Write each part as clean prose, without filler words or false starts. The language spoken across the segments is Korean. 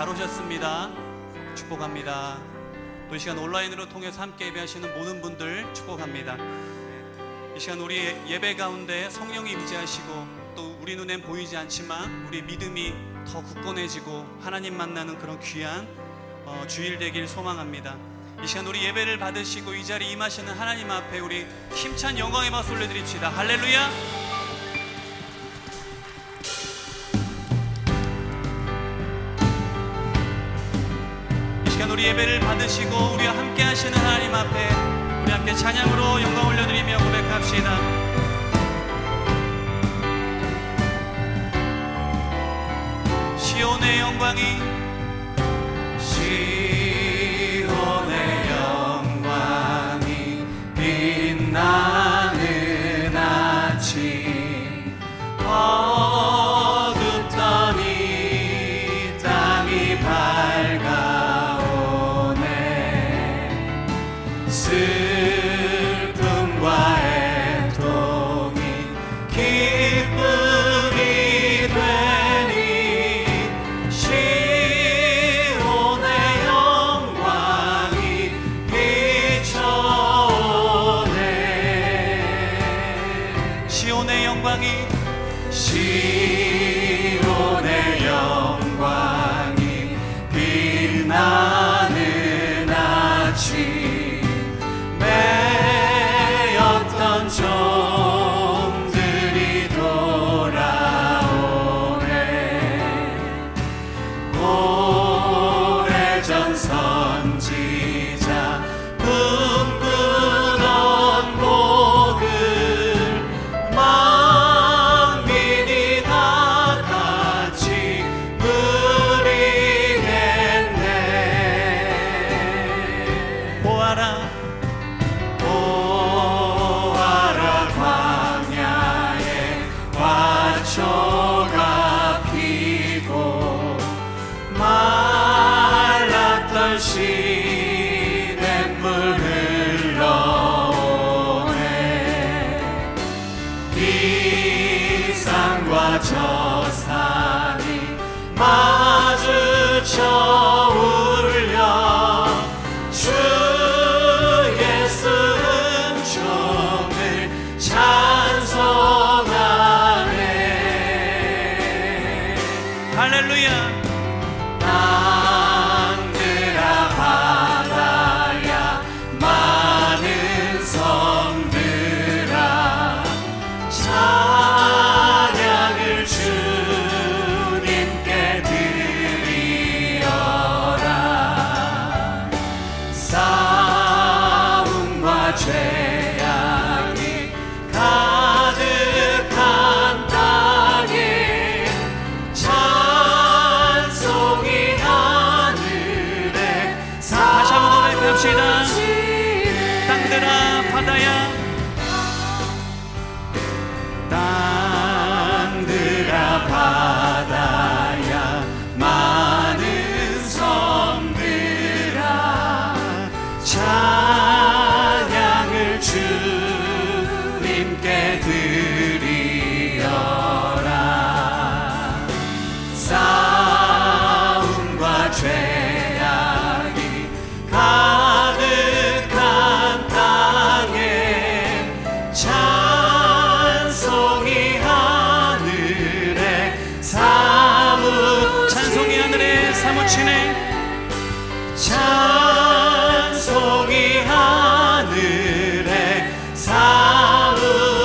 잘 오셨습니다. 축복합니다. 또 이 시간 온라인으로 통해서 함께 예배하시는 모든 분들 축복합니다. 이 시간 우리 예배 가운데 성령이 임재하시고 또 우리 눈엔 보이지 않지만 우리 믿음이 더 굳건해지고 하나님 만나는 그런 귀한 주일 되길 소망합니다. 이 시간 우리 예배를 받으시고 이 자리에 임하시는 하나님 앞에 우리 힘찬 영광의 박수 올려드립시다. 할렐루야. 이 시간 우리 예배를 받으시고 우리와 함께 하시는 하나님 앞에 우리 함께 찬양으로 영광 올려드리며 고백합시다. 시온의 영광이 빛나는 아침 어둡던 이 땅이 밝아오네. 슬픔과 애통이 기쁨이 되니 시온의 영광이 비춰오네. 시온의 영광이 빛나는 아침 매였던 종들이 돌아오네. 오래전 선지자 꿈꾸던 복을 시냇물 흘러오네. 이 산과 저 산이 마주쳐 울려 주 예수 은총을 찬송하네. 할렐루야. 죄악이 가득한 땅에 찬송이 하늘에 다시 한번 고백합시다. 땅들아 바다야 땅들아 바다야 많은 섬들아 주님께 드리어라. 싸움과 죄악이 가득한 땅에 찬송이 하늘에 찬송이 하늘에 사무치네. 찬송이 하늘에 사무치네.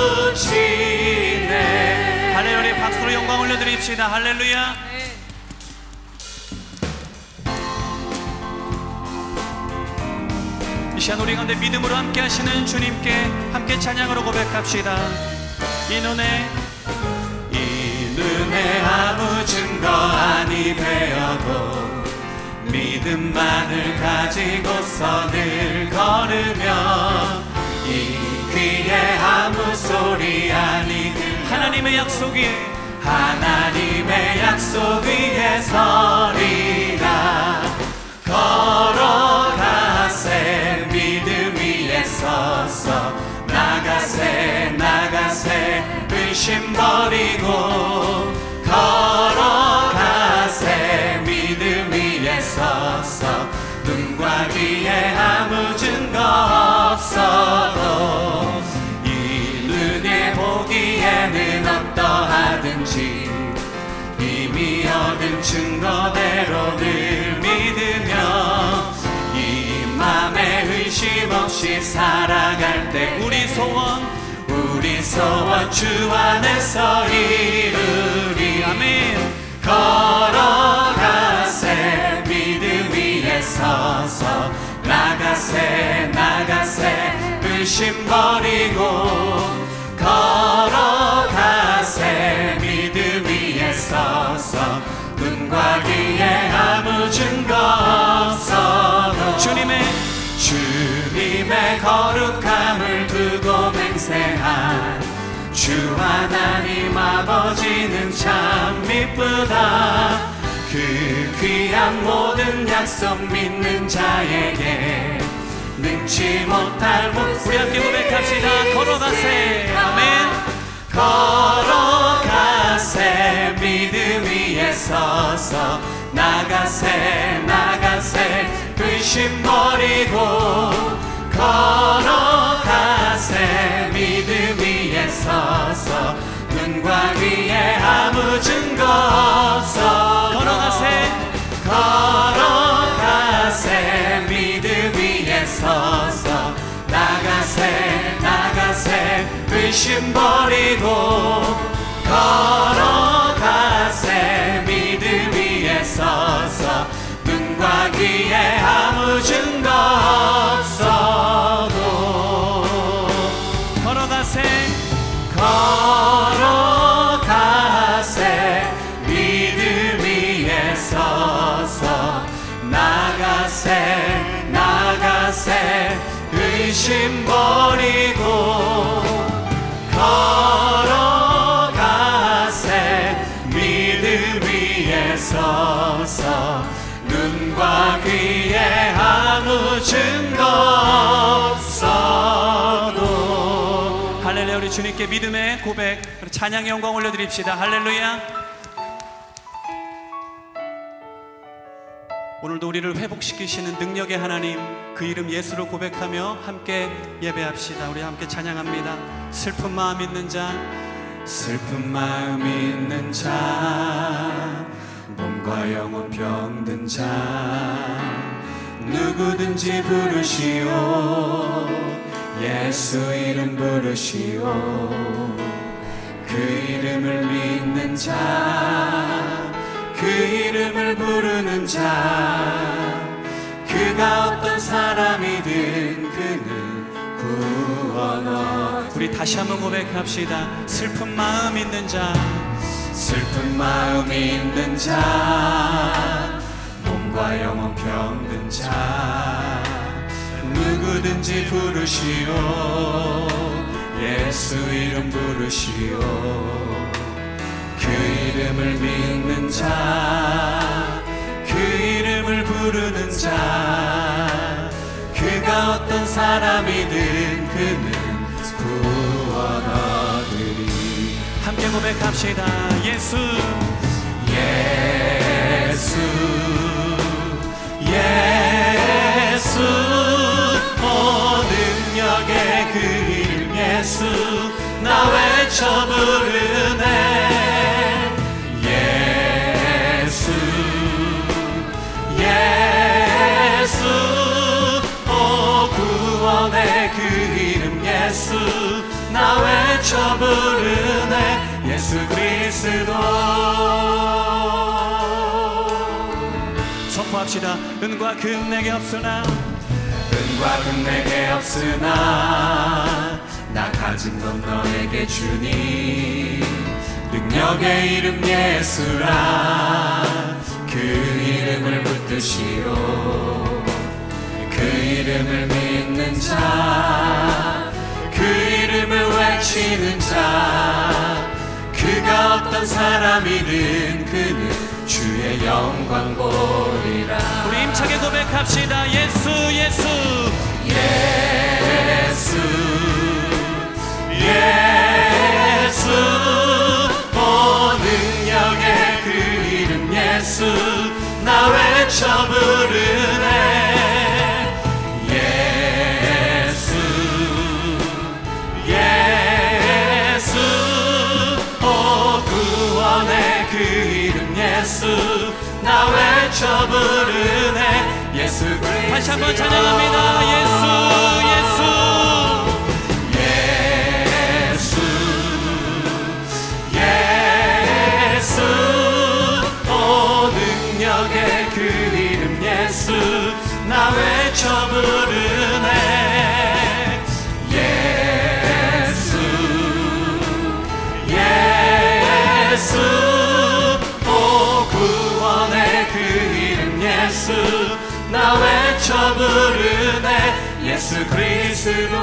할렐루야. 박수로 영광 올려드립시다. 할렐루야. 이 시간 우리 가운데 믿음으로 함께 하시는 주님께 함께 찬양으로 고백합시다. 이 눈에 아무 증거 아니 되어도 믿음만을 가지고서 늘 걸으며 이 귀에 아무 소리 아니 하나님의 약속 위에 서리라. 걸어가세 믿음 위에 서서 나가세 의심 버리고 걸어가세 믿음 위에 증거대로 늘 믿으며 이 맘에 의심 없이 살아갈 때 우리 소원 주 안에서 이루리. 아멘. 걸어가세 믿음 위에 서서 나가세 의심 버리고 걸어가세 믿음 위에 서서 눈과 귀에 아무 증거 없어도 주님의 거룩함을 두고 맹세한 주 하나님 아버지는 참 미쁘다. 그 귀한 모든 약속 믿는 자에게 능치 못할 우리 함께 고백합시다. 걸어가세. 아멘. 걸어가세 믿음 위에 서서 나가세 의심 버리고 걸어가세 믿음 위에 서서 눈과 귀에 아무 증거 없어 걸어가세 믿음 위에 서서 나가세 의심 버리고 걸어가세 믿음 위에 서서 눈과 귀에 아무 증거 없어도 걸어가세 믿음 위에 서서 나가세 의심 버리고 걸어가세 믿음 위에 서서 눈과 귀에 아무 증거 없어도. 할렐루야. 우리 주님께 믿음의 고백, 찬양의 영광 올려드립시다. 할렐루야. 오늘도 우리를 회복시키시는 능력의 하나님, 그 이름 예수를 고백하며 함께 예배합시다. 우리 함께 찬양합니다. 슬픈 마음 있는 자 몸과 영혼 병든 자 누구든지 부르시오. 예수 이름 부르시오. 그 이름을 믿는 자, 그 이름을 부르는 자, 그가 어떤 사람이든 그는 구원 얻으리. 우리 다시 한번 고백합시다. 슬픈 마음 있는 자 몸과 영혼 병든 자 누구든지 부르시오. 예수 이름 부르시오. 그 이름을 믿는 자, 그 이름을 부르는 자, 그가 어떤 사람이든 그는 구원 얻으리. 함께 고백합시다. 예수 능력의 그 이름 예수 나 외쳐 부르네. 예수 구원의 그 이름 예수 나 외쳐 부르네. 예수 그리스도. 선포합시다. 은과 금 내게 없으나 나 가진 건 너에게 주니. 능력의 이름 예수라. 그 이름을 붙드시오. 그 이름을 믿는 자, 그 이름을 외치는 자, 그가 어떤 사람이든 그는 주의 영광 보리라. 우리 힘차게 고백합시다. 예수 능력의 그 이름 예수 나 외쳐 부르네. 예수 구원의 그 이름 예수 나 나 외쳐 부르네. 예수 그리스도. 다시 한번 찬양합니다. 예수 오 능력의 그 이름 예수 나 외쳐 부르네. 예수 오 구원의 그 이름 예수 나 외쳐 부르네. 예수 그리스도.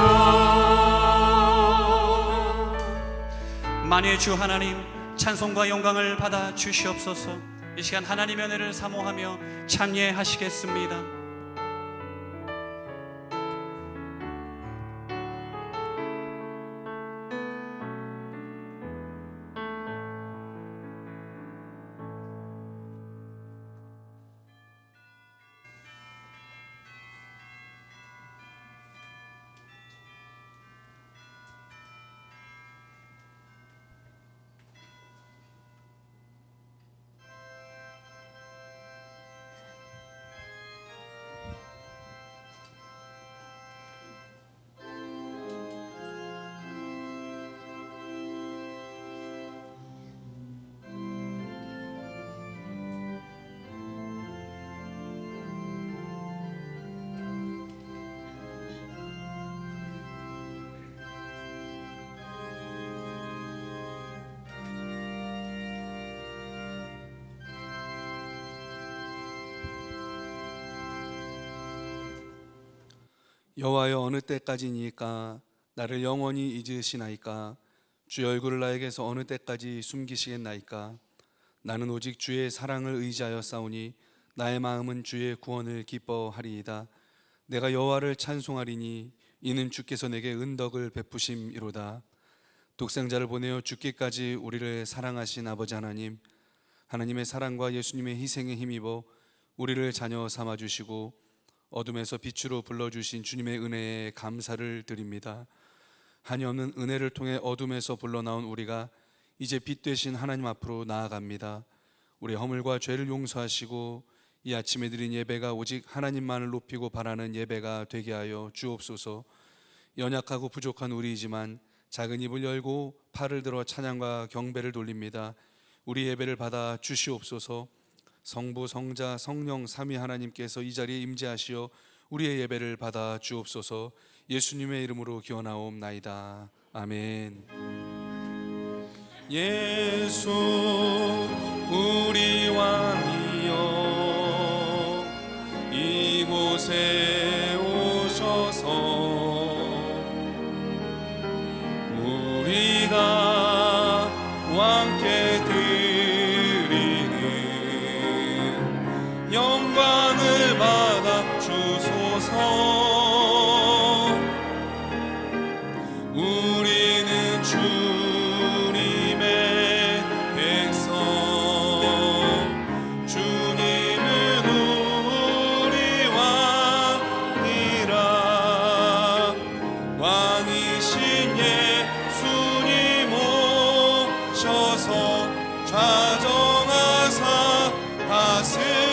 만유의 주 하나님 찬송과 영광을 받아 주시옵소서. 이 시간 하나님의 은혜를 사모하며 찬예하시겠습니다. 여호와여 어느 때까지니까 나를 영원히 잊으시나이까? 주의 얼굴을 나에게서 어느 때까지 숨기시겠나이까? 나는 오직 주의 사랑을 의지하여 싸우니 나의 마음은 주의 구원을 기뻐하리이다. 내가 여호와를 찬송하리니 이는 주께서 내게 은덕을 베푸심이로다. 독생자를 보내어 죽기까지 우리를 사랑하신 아버지 하나님, 하나님의 사랑과 예수님의 희생에 힘입어 우리를 자녀 삼아주시고 어둠에서 빛으로 불러주신 주님의 은혜에 감사를 드립니다. 한이없는 은혜를 통해 어둠에서 불러나온 우리가 이제 빛 되신 하나님 앞으로 나아갑니다. 우리 허물과 죄를 용서하시고 이 아침에 드린 예배가 오직 하나님만을 높이고 바라는 예배가 되게 하여 주옵소서. 연약하고 부족한 우리이지만 작은 입을 열고 팔을 들어 찬양과 경배를 돌립니다. 우리 예배를 받아 주시옵소서. 성부, 성자, 성령 삼위 하나님께서 이 자리에 임재하시어 우리의 예배를 받아 주옵소서. 예수님의 이름으로 기원하옵나이다. 아멘. 예수 우리 왕이여 이곳에 오셔서 우리가 왕께 영광을 받아 주소서. 우리는 주님의 백성, 주님은 우리 왕이라. 왕이신 예수님 오셔서 좌정하사 다스리소서.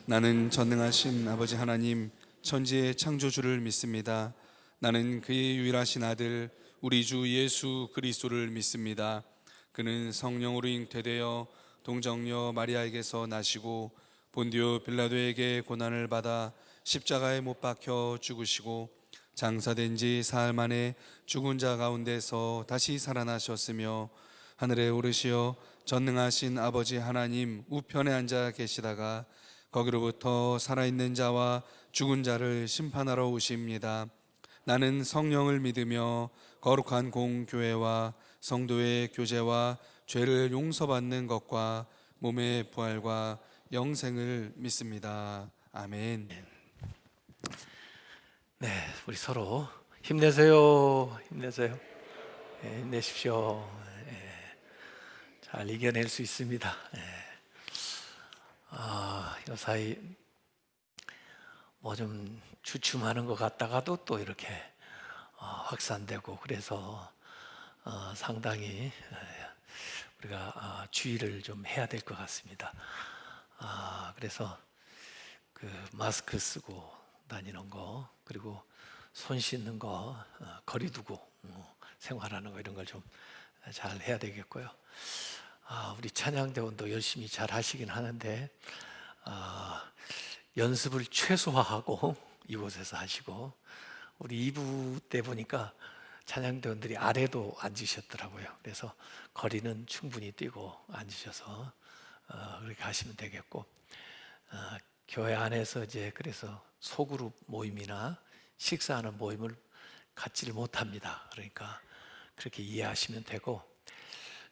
나는 전능하신 아버지 하나님 천지의 창조주를 믿습니다. 나는 그의 유일하신 아들 우리 주 예수 그리스도를 믿습니다. 그는 성령으로 잉태되어 동정녀 마리아에게서 나시고 본디오 빌라도에게 고난을 받아 십자가에 못 박혀 죽으시고 장사된 지 사흘 만에 죽은 자 가운데서 다시 살아나셨으며 하늘에 오르시어 전능하신 아버지 하나님 우편에 앉아 계시다가 거기로부터 살아있는 자와 죽은 자를 심판하러 오십니다. 나는 성령을 믿으며 거룩한 공교회와 성도의 교제와 죄를 용서받는 것과 몸의 부활과 영생을 믿습니다. 아멘. 네, 우리 서로 힘내세요. 힘내세요. 네, 힘내십시오. 네, 잘 이겨낼 수 있습니다. 네. 요 사이 뭐 좀 주춤하는 것 같다가도 또 이렇게 확산되고 그래서 상당히 우리가 주의를 좀 해야 될 것 같습니다. 그래서 그 마스크 쓰고 다니는 거, 그리고 손 씻는 거, 거리 두고 생활하는 거, 이런 걸 좀 잘 해야 되겠고요. 우리 찬양대원도 열심히 잘 하시긴 하는데 연습을 최소화하고 이곳에서 하시고, 우리 2부 때 보니까 찬양대원들이 아래도 앉으셨더라고요. 그래서 거리는 충분히 뛰고 앉으셔서 그렇게 하시면 되겠고, 교회 안에서 이제 그래서 소그룹 모임이나 식사하는 모임을 갖지를 못합니다. 그러니까 그렇게 이해하시면 되고,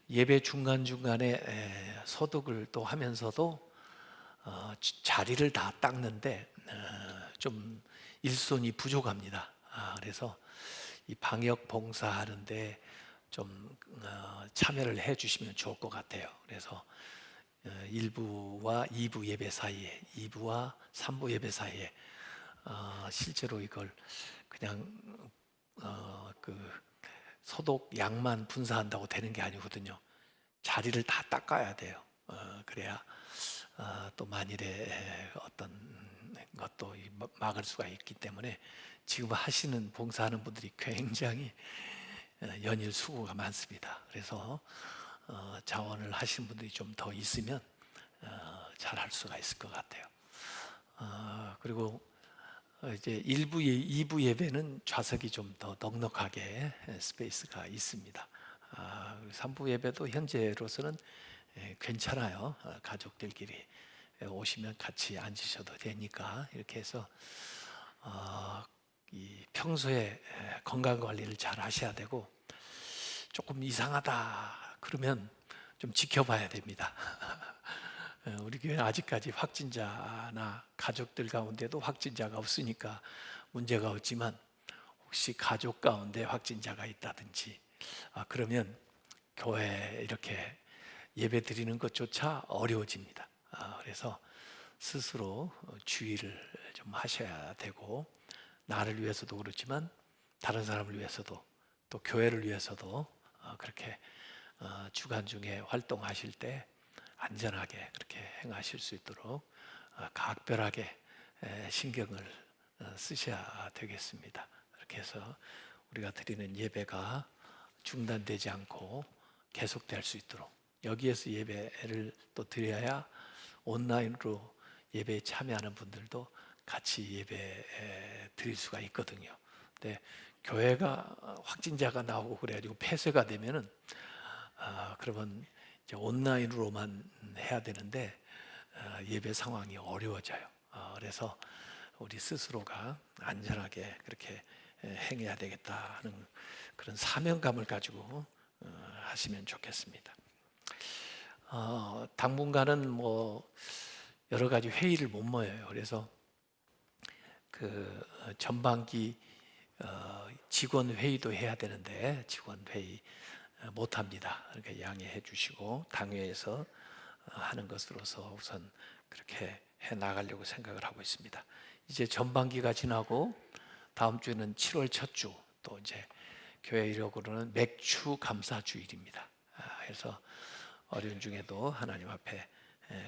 예배 중간중간에 소독을 또 하면서도 자리를 다 닦는데 좀 일손이 부족합니다. 그래서 이 방역 봉사하는데 좀 참여를 해 주시면 좋을 것 같아요. 그래서 1부와 2부 예배 사이에, 2부와 3부 예배 사이에 실제로 이걸 그냥 그 소독 양만 분사한다고 되는 게 아니거든요. 자리를 다 닦아야 돼요. 그래야 또 만일에 어떤 것도 막을 수가 있기 때문에 지금 하시는 봉사하는 분들이 굉장히 연일 수고가 많습니다. 그래서 자원을 하시는 분들이 좀 더 있으면 잘할 수가 있을 것 같아요. 그리고 이제 2부 예배는 좌석이 좀 더 넉넉하게 스페이스가 있습니다. 3부 예배도 현재로서는 괜찮아요. 가족들끼리 오시면 같이 앉으셔도 되니까, 이렇게 해서 이 평소에 건강 관리를 잘 하셔야 되고, 조금 이상하다 그러면 좀 지켜봐야 됩니다. 우리 교회는 아직까지 확진자나 가족들 가운데도 확진자가 없으니까 문제가 없지만, 혹시 가족 가운데 확진자가 있다든지 그러면 교회 이렇게 예배 드리는 것조차 어려워집니다. 그래서 스스로 주의를 좀 하셔야 되고, 나를 위해서도 그렇지만 다른 사람을 위해서도, 또 교회를 위해서도 그렇게 주간 중에 활동하실 때 안전하게 그렇게 행하실 수 있도록 각별하게 신경을 쓰셔야 되겠습니다. 이렇게 해서 우리가 드리는 예배가 중단되지 않고 계속될 수 있도록, 여기에서 예배를 또 드려야 온라인으로 예배에 참여하는 분들도 같이 예배 드릴 수가 있거든요. 근데 교회가 확진자가 나오고 그래가지고 폐쇄가 되면은 그러면 이제 온라인으로만 해야 되는데 예배 상황이 어려워져요. 그래서 우리 스스로가 안전하게 그렇게 행해야 되겠다는 그런 사명감을 가지고 하시면 좋겠습니다. 당분간은 뭐 여러 가지 회의를 못 모여요. 그래서 그 전반기 직원 회의도 해야 되는데 직원 회의 못 합니다. 그러니까 양해해 주시고 당회에서 하는 것으로서 우선 그렇게 해 나가려고 생각을 하고 있습니다. 이제 전반기가 지나고 다음 주에는 7월 첫 주, 또 이제 교회 이력으로는 맥주 감사 주일입니다. 그래서 어려운 중에도 하나님 앞에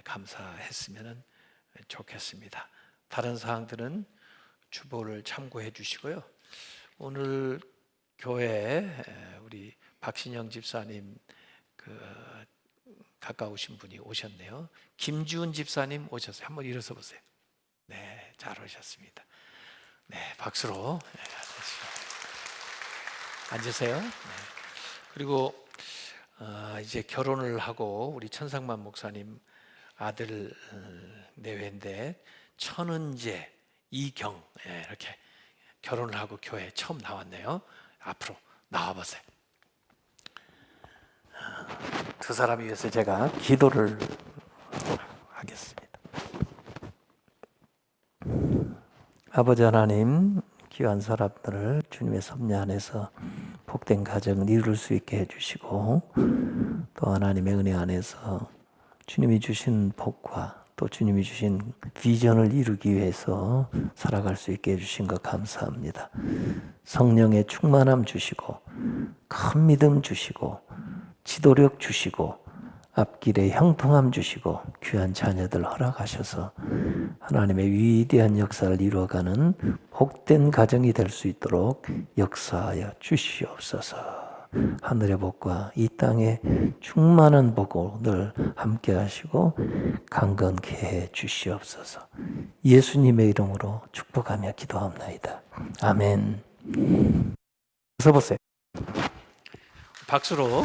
감사했으면 좋겠습니다. 다른 사항들은 주보를 참고해 주시고요. 오늘 교회에 우리 박신영 집사님 가까우신 분이 오셨네요. 김지훈 집사님 오셨어요. 한번 일어서 보세요. 네, 잘 오셨습니다. 네, 박수로 앉으세요. 네. 그리고 이제 결혼을 하고 우리 천상만 목사님 아들 내외인데 천은재, 이경 이렇게 결혼을 하고 교회에 처음 나왔네요. 앞으로 나와보세요. 두 사람 위해서 제가 기도를 하겠습니다. 아버지 하나님, 귀한 사람들을 주님의 섭리 안에서 복된 가정을 이룰 수 있게 해주시고, 또 하나님의 은혜 안에서 주님이 주신 복과 또 주님이 주신 비전을 이루기 위해서 살아갈 수 있게 해주신 것 감사합니다. 성령의 충만함 주시고 큰 믿음 주시고 지도력 주시고 앞길에 형통함 주시고 귀한 자녀들 허락하셔서 하나님의 위대한 역사를 이루어가는 복된 가정이 될 수 있도록 역사하여 주시옵소서. 하늘의 복과 이 땅의 충만한 복을 늘 함께 하시고 강건케 해 주시옵소서. 예수님의 이름으로 축복하며 기도합나이다. 아멘. 서보세요. 박수로.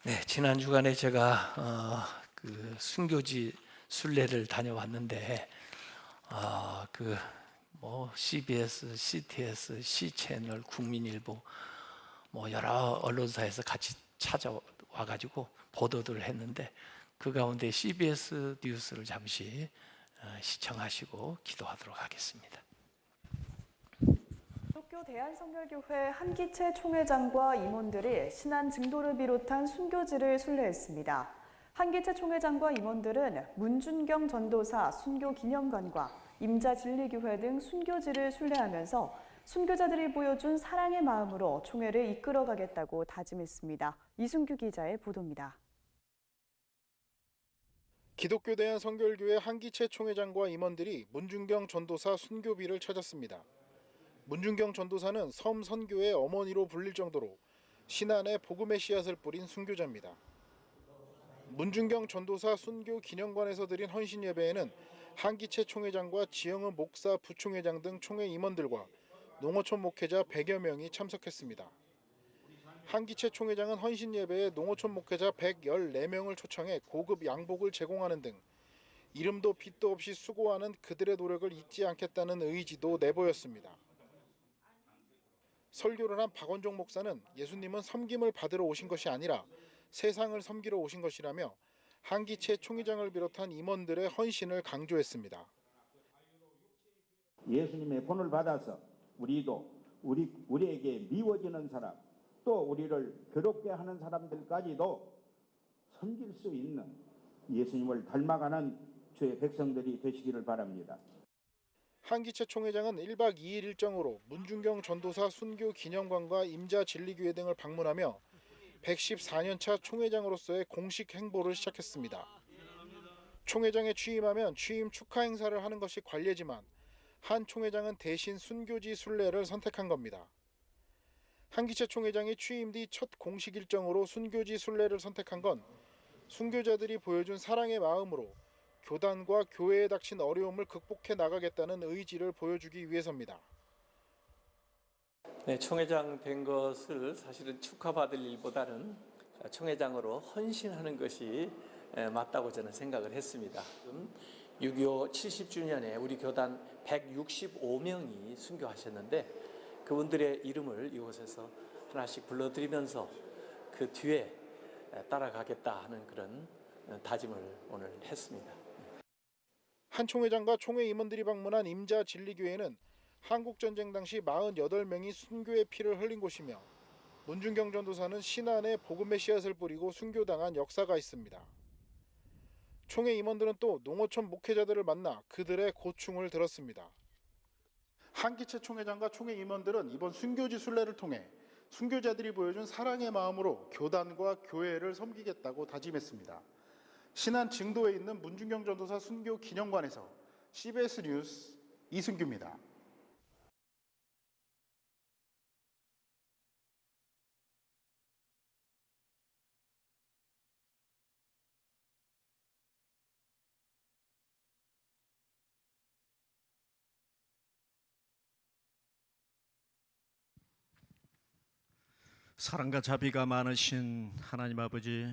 네, 지난 주간에 제가 그 순교지 순례를 다녀왔는데 CBS, CTS, C채널, 국민일보 여러 언론사에서 같이 찾아와가지고 보도들을 했는데 그 가운데 CBS 뉴스를 잠시 시청하시고 기도하도록 하겠습니다. 기독교 대한성결교회 한기채 총회장과 임원들이 신안 증도를 비롯한 순교지를 순례했습니다. 한기채 총회장과 임원들은 문준경 전도사 순교기념관과 임자진리교회 등 순교지를 순례하면서 순교자들이 보여준 사랑의 마음으로 총회를 이끌어가겠다고 다짐했습니다. 이순규 기자의 보도입니다. 기독교 대한성결교회 한기채 총회장과 임원들이 문준경 전도사 순교비를 찾았습니다. 문준경 전도사는 섬 선교의 어머니로 불릴 정도로 신안에 복음의 씨앗을 뿌린 순교자입니다. 문준경 전도사 순교 기념관에서 드린 헌신 예배에는 한기채 총회장과 지영은 목사 부총회장 등 총회 임원들과 농어촌 목회자 100여 명이 참석했습니다. 한기채 총회장은 헌신 예배에 농어촌 목회자 114명을 초청해 고급 양복을 제공하는 등 이름도 빚도 없이 수고하는 그들의 노력을 잊지 않겠다는 의지도 내보였습니다. 설교를 한 박원종 목사는 예수님은 섬김을 받으러 오신 것이 아니라 세상을 섬기러 오신 것이라며 한기채 총회장을 비롯한 임원들의 헌신을 강조했습니다. 예수님의 본을 받아서 우리에게 미워지는 사람, 또 우리를 괴롭게 하는 사람들까지도 섬길 수 있는 예수님을 닮아가는 주의 백성들이 되시기를 바랍니다. 한기채 총회장은 1박 2일 일정으로 문준경 전도사 순교 기념관과 임자진리교회 등을 방문하며 114년차 총회장으로서의 공식 행보를 시작했습니다. 총회장에 취임하면 취임 축하 행사를 하는 것이 관례지만 한 총회장은 대신 순교지 순례를 선택한 겁니다. 한기채 총회장이 취임 뒤 첫 공식 일정으로 순교지 순례를 선택한 건 순교자들이 보여준 사랑의 마음으로 교단과 교회에 닥친 어려움을 극복해 나가겠다는 의지를 보여주기 위해서입니다. 네, 총회장 된 것을 사실은 축하받을 일보다는 총회장으로 헌신하는 것이 맞다고 저는 생각을 했습니다. 6.25 70주년에 우리 교단 165명이 순교하셨는데 그분들의 이름을 이곳에서 하나씩 불러드리면서 그 뒤에 따라가겠다 하는 그런 다짐을 오늘 했습니다. 한 총회장과 총회 임원들이 방문한 임자진리교회는 한국전쟁 당시 48명이 순교의 피를 흘린 곳이며 문준경 전도사는 신안에 복음의 씨앗을 뿌리고 순교당한 역사가 있습니다. 총회 임원들은 또 농어촌 목회자들을 만나 그들의 고충을 들었습니다. 한기채 총회장과 총회 임원들은 이번 순교지 순례를 통해 순교자들이 보여준 사랑의 마음으로 교단과 교회를 섬기겠다고 다짐했습니다. 신안 증도에 있는 문준경 전도사 순교 기념관에서 CBS 뉴스 이순규입니다. 사랑과 자비가 많으신 하나님 아버지,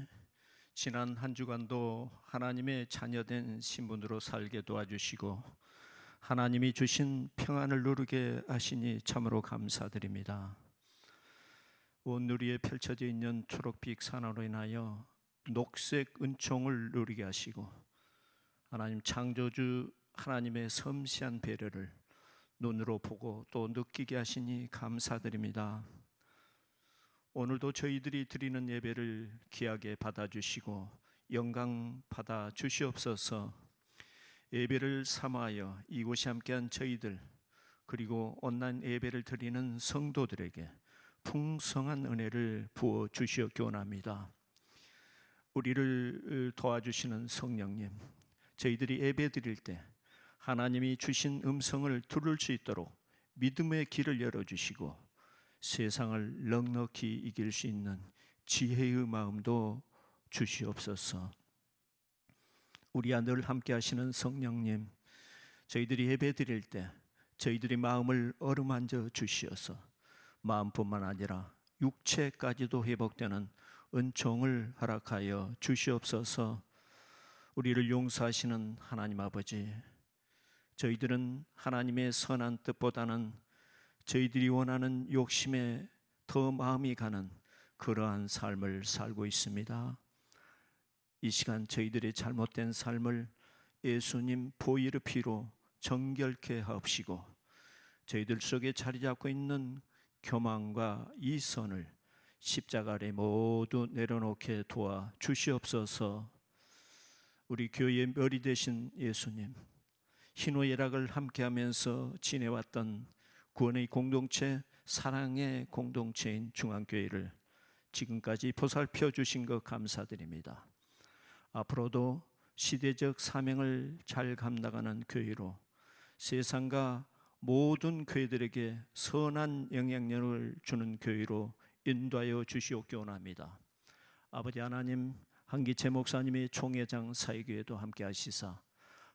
지난 한 주간도 하나님의 자녀된 신분으로 살게 도와주시고 하나님이 주신 평안을 누리게 하시니 참으로 감사드립니다. 온 누리에 펼쳐져 있는 초록빛 산으로 인하여 녹색 은총을 누리게 하시고 하나님 창조주 하나님의 섬세한 배려를 눈으로 보고 또 느끼게 하시니 감사드립니다. 오늘도 저희들이 드리는 예배를 귀하게 받아주시고 영광 받아 주시옵소서. 예배를 삼하여 이곳이 함께한 저희들 그리고 온라인 예배를 드리는 성도들에게 풍성한 은혜를 부어 주시옵기 원합니다. 우리를 도와주시는 성령님, 저희들이 예배 드릴 때 하나님이 주신 음성을 들을 수 있도록 믿음의 길을 열어주시고 세상을 넉넉히 이길 수 있는 지혜의 마음도 주시옵소서. 우리와 늘 함께 하시는 성령님, 저희들이 예배 드릴 때 저희들이 마음을 어루만져 주시어서 마음뿐만 아니라 육체까지도 회복되는 은총을 허락하여 주시옵소서. 우리를 용서하시는 하나님 아버지, 저희들은 하나님의 선한 뜻보다는 저희들이 원하는 욕심에 더 마음이 가는 그러한 삶을 살고 있습니다. 이 시간 저희들의 잘못된 삶을 예수님 보혈의 피로 정결케 하옵시고 저희들 속에 자리 잡고 있는 교만과 이선을 십자가 아래 모두 내려놓게 도와 주시옵소서. 우리 교회의 머리 되신 예수님, 희노애락을 함께하면서 지내왔던 구원의 공동체, 사랑의 공동체인 중앙교회를 지금까지 보살펴 주신 것 감사드립니다. 앞으로도 시대적 사명을 잘 감당하는 교회로 세상과 모든 교회들에게 선한 영향력을 주는 교회로 인도하여 주시옵기 원합니다. 아버지 하나님, 한기채 목사님의 총회장 사회교회도 함께 하시사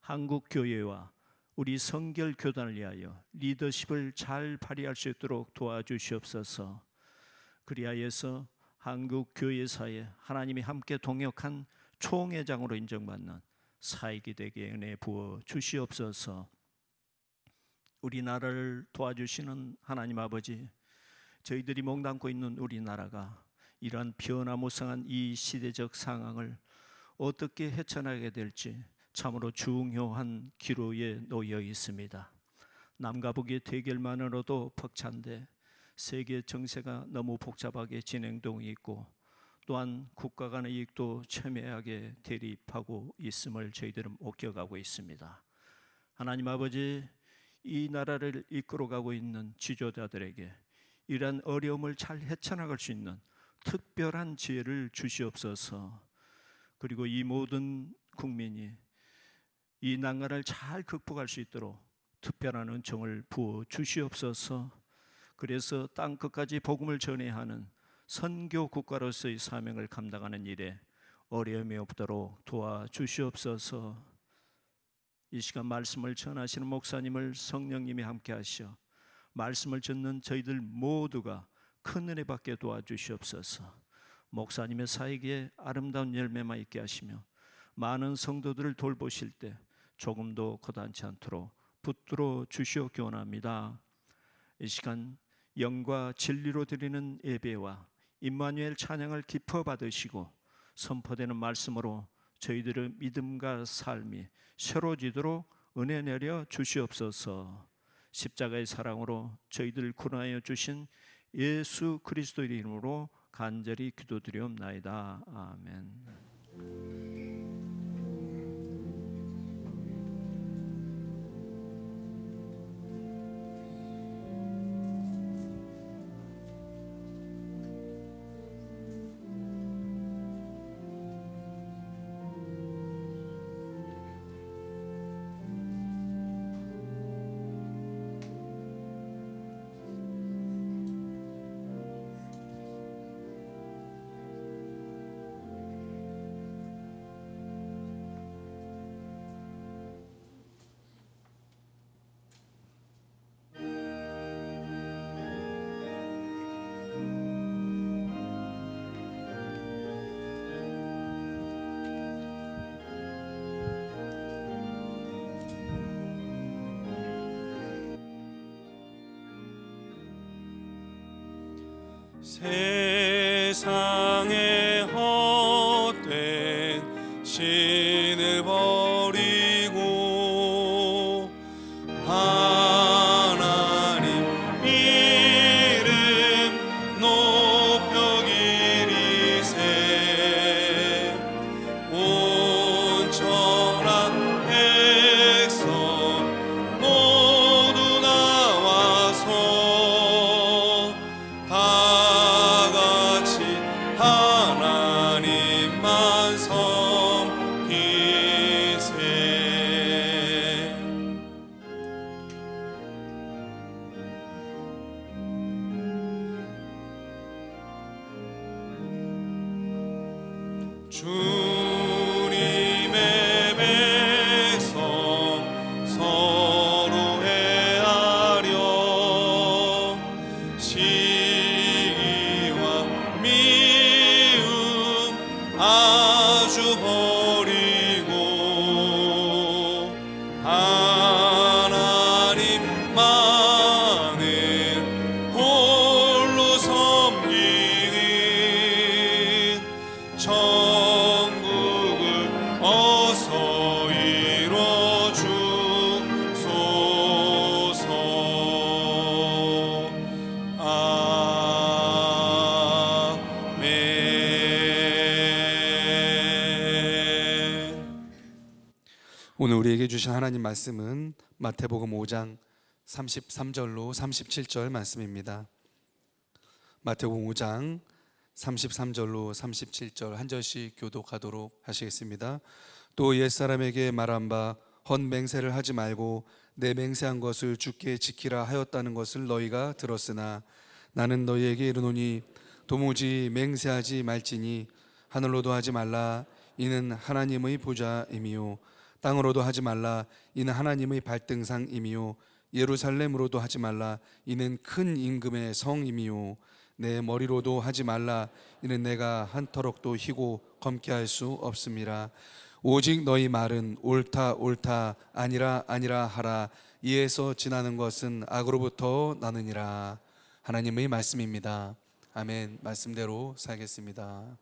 한국 교회와 우리 성결 교단을 위하여 리더십을 잘 발휘할 수 있도록 도와주시옵소서. 그리하여서 한국 교회사에 하나님이 함께 동역한 총회장으로 인정받는 사역이 되게 은혜 부어 주시옵소서. 우리나라를 도와주시는 하나님 아버지, 저희들이 몸담고 있는 우리나라가 이러한 변화무쌍한 이 시대적 상황을 어떻게 헤쳐나가게 될지 참으로 중요한 기로에 놓여 있습니다. 남과 북의 대결만으로도 벅찬데 세계 정세가 너무 복잡하게 진행되고 있고 또한 국가 간의 이익도 첨예하게 대립하고 있음을 저희들은 목격하고 있습니다. 하나님 아버지, 이 나라를 이끌어가고 있는 지도자들에게 이러한 어려움을 잘 헤쳐나갈 수 있는 특별한 지혜를 주시옵소서. 그리고 이 모든 국민이 이 난관을 잘 극복할 수 있도록 특별한 은총을 부어 주시옵소서. 그래서 땅 끝까지 복음을 전해야 하는 선교 국가로서의 사명을 감당하는 일에 어려움이 없도록 도와주시옵소서. 이 시간 말씀을 전하시는 목사님을 성령님이 함께 하시어 말씀을 듣는 저희들 모두가 큰 은혜 받게 도와주시옵소서. 목사님의 사역에 아름다운 열매만 있게 하시며 많은 성도들을 돌보실 때 조금도 고단치 않도록 붙들어 주시옵기 원합니다. 이 시간 영과 진리로 드리는 예배와 임마누엘 찬양을 기뻐 받으시고 선포되는 말씀으로 저희들의 믿음과 삶이 새로지도록 은혜 내려 주시옵소서. 십자가의 사랑으로 저희들 구원하여 주신 예수 그리스도의 이름으로 간절히 기도드리옵나이다. 아멘. 세상의 헛된 신을 버리고 하나님 이름 높여 같이 하나님만 섬기세. 주님의 백성 서로 헤아려 시기와 미움 아주 버리고 하나님만을 홀로 섬기는 천국을 어서 이뤄 주소서. 아멘. 오늘 우리에게 주신 하나님 말씀은 마태복음 5장 33절로 37절 말씀입니다. 마태복음 5장 33절로 37절 한 절씩 교독하도록 하시겠습니다. 또 옛사람에게 말한 바 헛맹세를 하지 말고 내 맹세한 것을 주께 지키라 하였다는 것을 너희가 들었으나 나는 너희에게 이르노니 도무지 맹세하지 말지니 하늘로도 하지 말라 이는 하나님의 보좌임이요 땅으로도 하지 말라 이는 하나님의 발등상임이요 예루살렘으로도 하지 말라 이는 큰 임금의 성임이요 내 머리로도 하지 말라 이는 내가 한 터럭도 희고 검게 할 수 없음이라. 오직 너희 말은 옳다 옳다 아니라 아니라 하라. 이에서 지나는 것은 악으로부터 나느니라. 하나님의 말씀입니다. 아멘. 말씀대로 살겠습니다.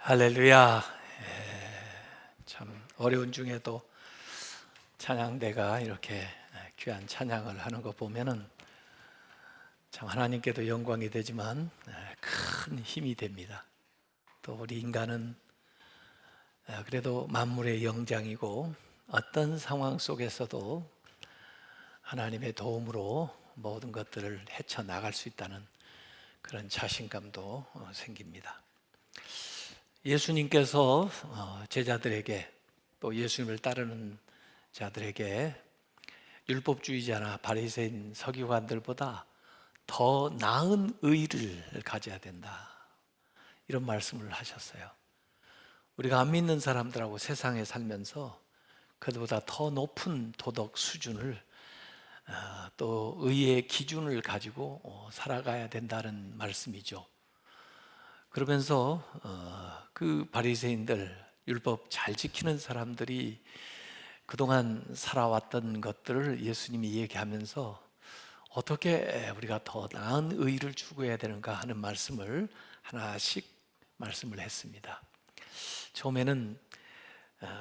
할렐루야. 참 어려운 중에도 찬양대가 이렇게 귀한 찬양을 하는 거 보면은 참 하나님께도 영광이 되지만 큰 힘이 됩니다. 또 우리 인간은 그래도 만물의 영장이고 어떤 상황 속에서도 하나님의 도움으로 모든 것들을 헤쳐나갈 수 있다는 그런 자신감도 생깁니다. 예수님께서 제자들에게 또 예수님을 따르는 자들에게 율법주의자나 바리새인 서기관들보다 더 나은 의를 가져야 된다, 이런 말씀을 하셨어요. 우리가 안 믿는 사람들하고 세상에 살면서 그들보다 더 높은 도덕 수준을 또 의의 기준을 가지고 살아가야 된다는 말씀이죠. 그러면서 그 바리새인들, 율법 잘 지키는 사람들이 그동안 살아왔던 것들을 예수님이 얘기하면서 어떻게 우리가 더 나은 의를 추구해야 되는가 하는 말씀을 하나씩 말씀을 했습니다. 처음에는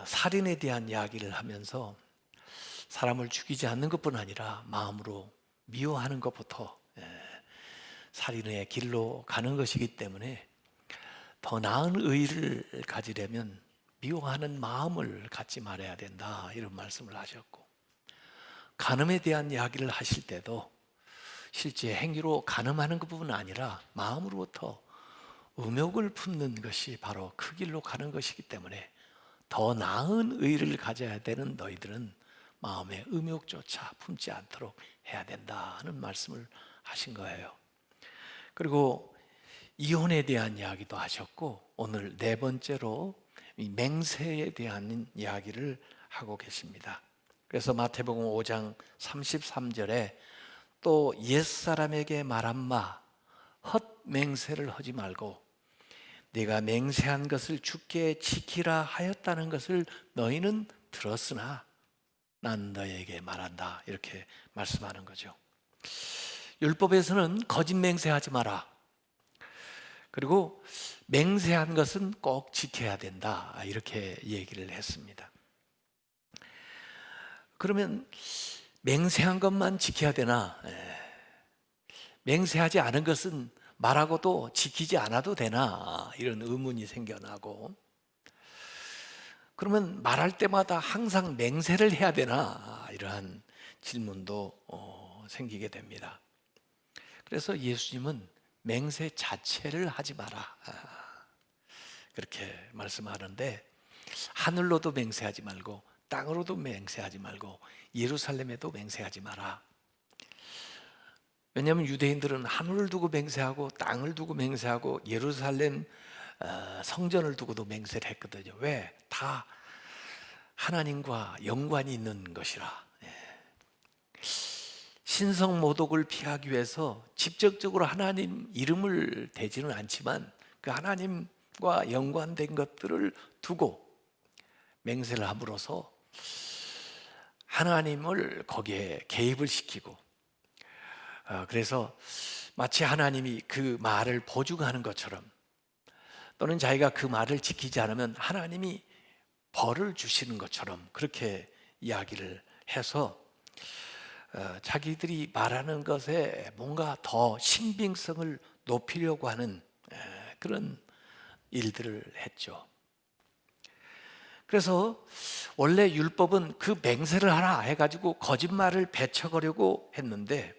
살인에 대한 이야기를 하면서 사람을 죽이지 않는 것뿐 아니라 마음으로 미워하는 것부터 살인의 길로 가는 것이기 때문에 더 나은 의를 가지려면 미워하는 마음을 갖지 말아야 된다, 이런 말씀을 하셨고, 간음에 대한 이야기를 하실 때도 실제 행위로 간음하는 것뿐 아니라 마음으로부터 음욕을 품는 것이 바로 그 길로 가는 것이기 때문에 더 나은 의를 가져야 되는 너희들은 마음의 음욕조차 품지 않도록 해야 된다 하는 말씀을 하신 거예요. 그리고 이혼에 대한 이야기도 하셨고, 오늘 네 번째로 이 맹세에 대한 이야기를 하고 계십니다. 그래서 마태복음 5장 33절에 또 옛사람에게 말한마 헛 맹세를 하지 말고 네가 맹세한 것을 주께 지키라 하였다는 것을 너희는 들었으나 난 너희에게 말한다, 이렇게 말씀하는 거죠. 율법에서는 거짓 맹세하지 마라, 그리고 맹세한 것은 꼭 지켜야 된다, 이렇게 얘기를 했습니다. 그러면 맹세한 것만 지켜야 되나? 맹세하지 않은 것은 말하고도 지키지 않아도 되나? 이런 의문이 생겨나고, 그러면 말할 때마다 항상 맹세를 해야 되나? 이러한 질문도 생기게 됩니다. 그래서 예수님은 맹세 자체를 하지 마라, 그렇게 말씀하는데, 하늘로도 맹세하지 말고 땅으로도 맹세하지 말고 예루살렘에도 맹세하지 마라. 왜냐하면 유대인들은 하늘을 두고 맹세하고 땅을 두고 맹세하고 예루살렘 성전을 두고도 맹세를 했거든요. 왜? 다 하나님과 연관이 있는 것이라. 신성 모독을 피하기 위해서 직접적으로 하나님 이름을 대지는 않지만 그 하나님과 연관된 것들을 두고 맹세를 함으로써 하나님을 거기에 개입을 시키고, 그래서 마치 하나님이 그 말을 보증하는 것처럼, 또는 자기가 그 말을 지키지 않으면 하나님이 벌을 주시는 것처럼 그렇게 이야기를 해서 자기들이 말하는 것에 뭔가 더 신빙성을 높이려고 하는 그런 일들을 했죠. 그래서 원래 율법은 그 맹세를 하라 해가지고 거짓말을 배척하려고 했는데,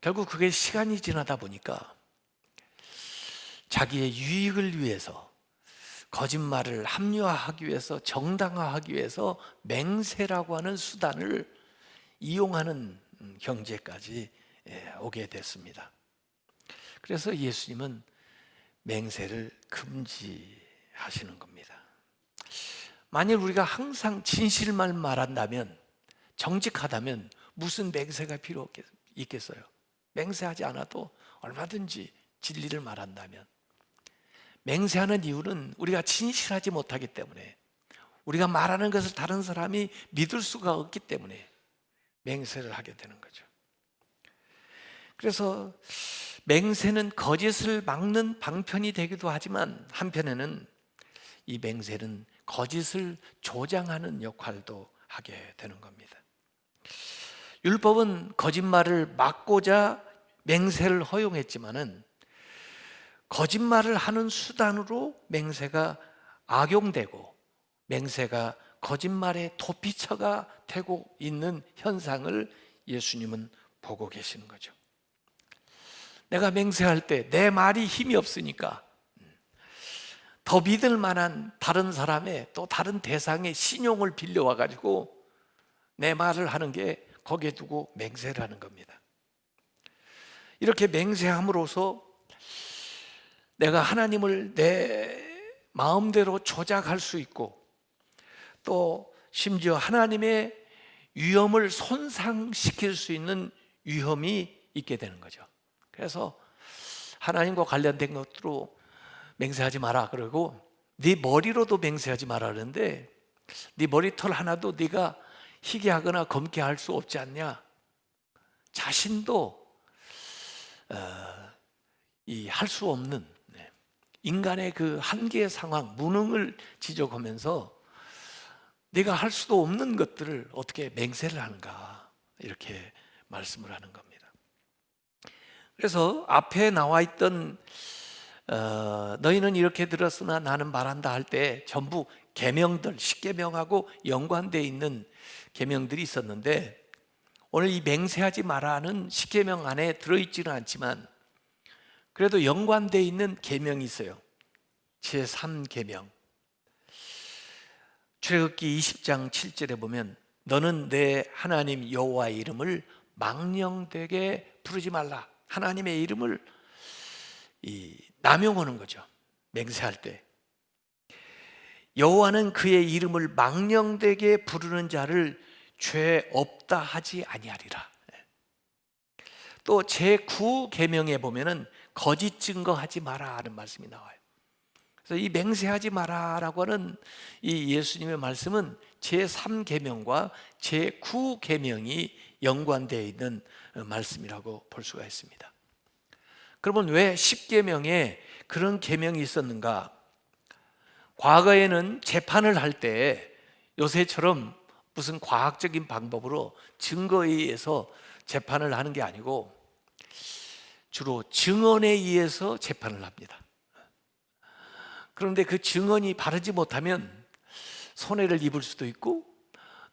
결국 그게 시간이 지나다 보니까 자기의 유익을 위해서, 거짓말을 합리화하기 위해서, 정당화하기 위해서 맹세라고 하는 수단을 이용하는 경제까지 오게 됐습니다. 그래서 예수님은 맹세를 금지하시는 겁니다. 만일 우리가 항상 진실만 말한다면, 정직하다면 무슨 맹세가 필요 있겠어요? 맹세하지 않아도 얼마든지 진리를 말한다면. 맹세하는 이유는 우리가 진실하지 못하기 때문에, 우리가 말하는 것을 다른 사람이 믿을 수가 없기 때문에 맹세를 하게 되는 거죠. 그래서 맹세는 거짓을 막는 방편이 되기도 하지만 한편에는 이 맹세는 거짓을 조장하는 역할도 하게 되는 겁니다. 율법은 거짓말을 막고자 맹세를 허용했지만은 거짓말을 하는 수단으로 맹세가 악용되고 맹세가 거짓말의 도피처가 되고 있는 현상을 예수님은 보고 계시는 거죠. 내가 맹세할 때 내 말이 힘이 없으니까 더 믿을 만한 다른 사람의 또 다른 대상의 신용을 빌려와 가지고 내 말을 하는 게 거기에 두고 맹세를 하는 겁니다. 이렇게 맹세함으로써 내가 하나님을 내 마음대로 조작할 수 있고 또 심지어 하나님의 위엄을 손상시킬 수 있는 위험이 있게 되는 거죠. 그래서 하나님과 관련된 것으로 맹세하지 마라 그러고 네 머리로도 맹세하지 마라 그러는데 네 머리털 하나도 네가 희게 하거나 검게 할 수 없지 않냐. 자신도 할 수 없는 인간의 그 한계의 상황, 무능을 지적하면서 네가 할 수도 없는 것들을 어떻게 맹세를 하는가 이렇게 말씀을 하는 겁니다. 그래서 앞에 나와 있던 너희는 이렇게 들었으나 나는 말한다 할 때 전부 계명들, 십계명하고 연관되어 있는 계명들이 있었는데 오늘 이 맹세하지 마라는 십계명 안에 들어있지는 않지만 그래도 연관되어 있는 계명이 있어요. 제3계명. 출애굽기 20장 7절에 보면 너는 내 하나님 여호와의 이름을 망령되게 부르지 말라. 하나님의 이름을 남용하는 거죠. 맹세할 때 여호와는 그의 이름을 망령되게 부르는 자를 죄 없다 하지 아니하리라. 또 제9계명에 보면은 거짓 증거하지 마라 하는 말씀이 나와요. 그래서 이 맹세하지 마라라고 하는 이 예수님의 말씀은 제3계명과 제9계명이 연관되어 있는 말씀이라고 볼 수가 있습니다. 그러면 왜 10계명에 그런 계명이 있었는가? 과거에는 재판을 할 때 요새처럼 무슨 과학적인 방법으로 증거에 의해서 재판을 하는 게 아니고 주로 증언에 의해서 재판을 합니다. 그런데 그 증언이 바르지 못하면 손해를 입을 수도 있고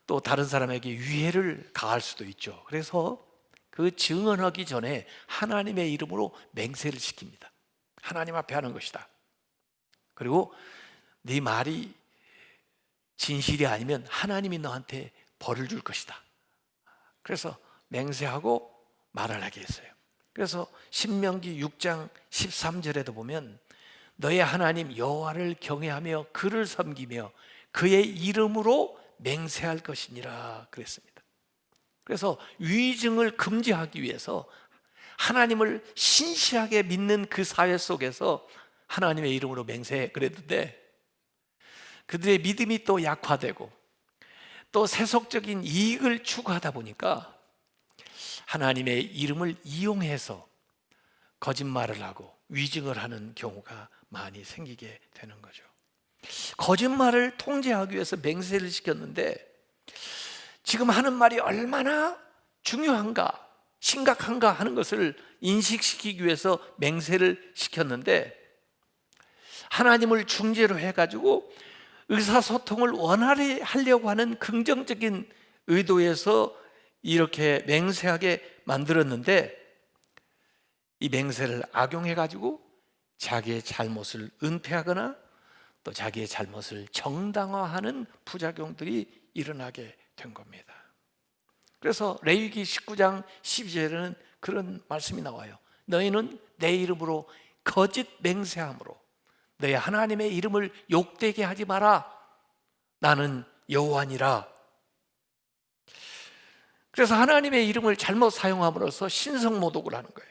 또 다른 사람에게 위해를 가할 수도 있죠. 그래서 그 증언하기 전에 하나님의 이름으로 맹세를 시킵니다. 하나님 앞에 하는 것이다. 그리고 네 말이 진실이 아니면 하나님이 너한테 벌을 줄 것이다. 그래서 맹세하고 말을 하게 했어요. 그래서 신명기 6장 13절에도 보면 너의 하나님 여호와를 경외하며 그를 섬기며 그의 이름으로 맹세할 것이니라 그랬습니다. 그래서 위증을 금지하기 위해서 하나님을 신실하게 믿는 그 사회 속에서 하나님의 이름으로 맹세 그랬는데 그들의 믿음이 또 약화되고 또 세속적인 이익을 추구하다 보니까 하나님의 이름을 이용해서 거짓말을 하고 위증을 하는 경우가 많이 생기게 되는 거죠. 거짓말을 통제하기 위해서 맹세를 시켰는데 지금 하는 말이 얼마나 중요한가, 심각한가 하는 것을 인식시키기 위해서 맹세를 시켰는데 하나님을 중재로 해가지고 의사소통을 원활히 하려고 하는 긍정적인 의도에서 이렇게 맹세하게 만들었는데 이 맹세를 악용해가지고 자기의 잘못을 은폐하거나 또 자기의 잘못을 정당화하는 부작용들이 일어나게 된 겁니다. 그래서 레위기 19장 12절에는 그런 말씀이 나와요. 너희는 내 이름으로 거짓 맹세함으로 너희 하나님의 이름을 욕되게 하지 마라. 나는 여호와니라. 그래서 하나님의 이름을 잘못 사용함으로써 신성모독을 하는 거예요.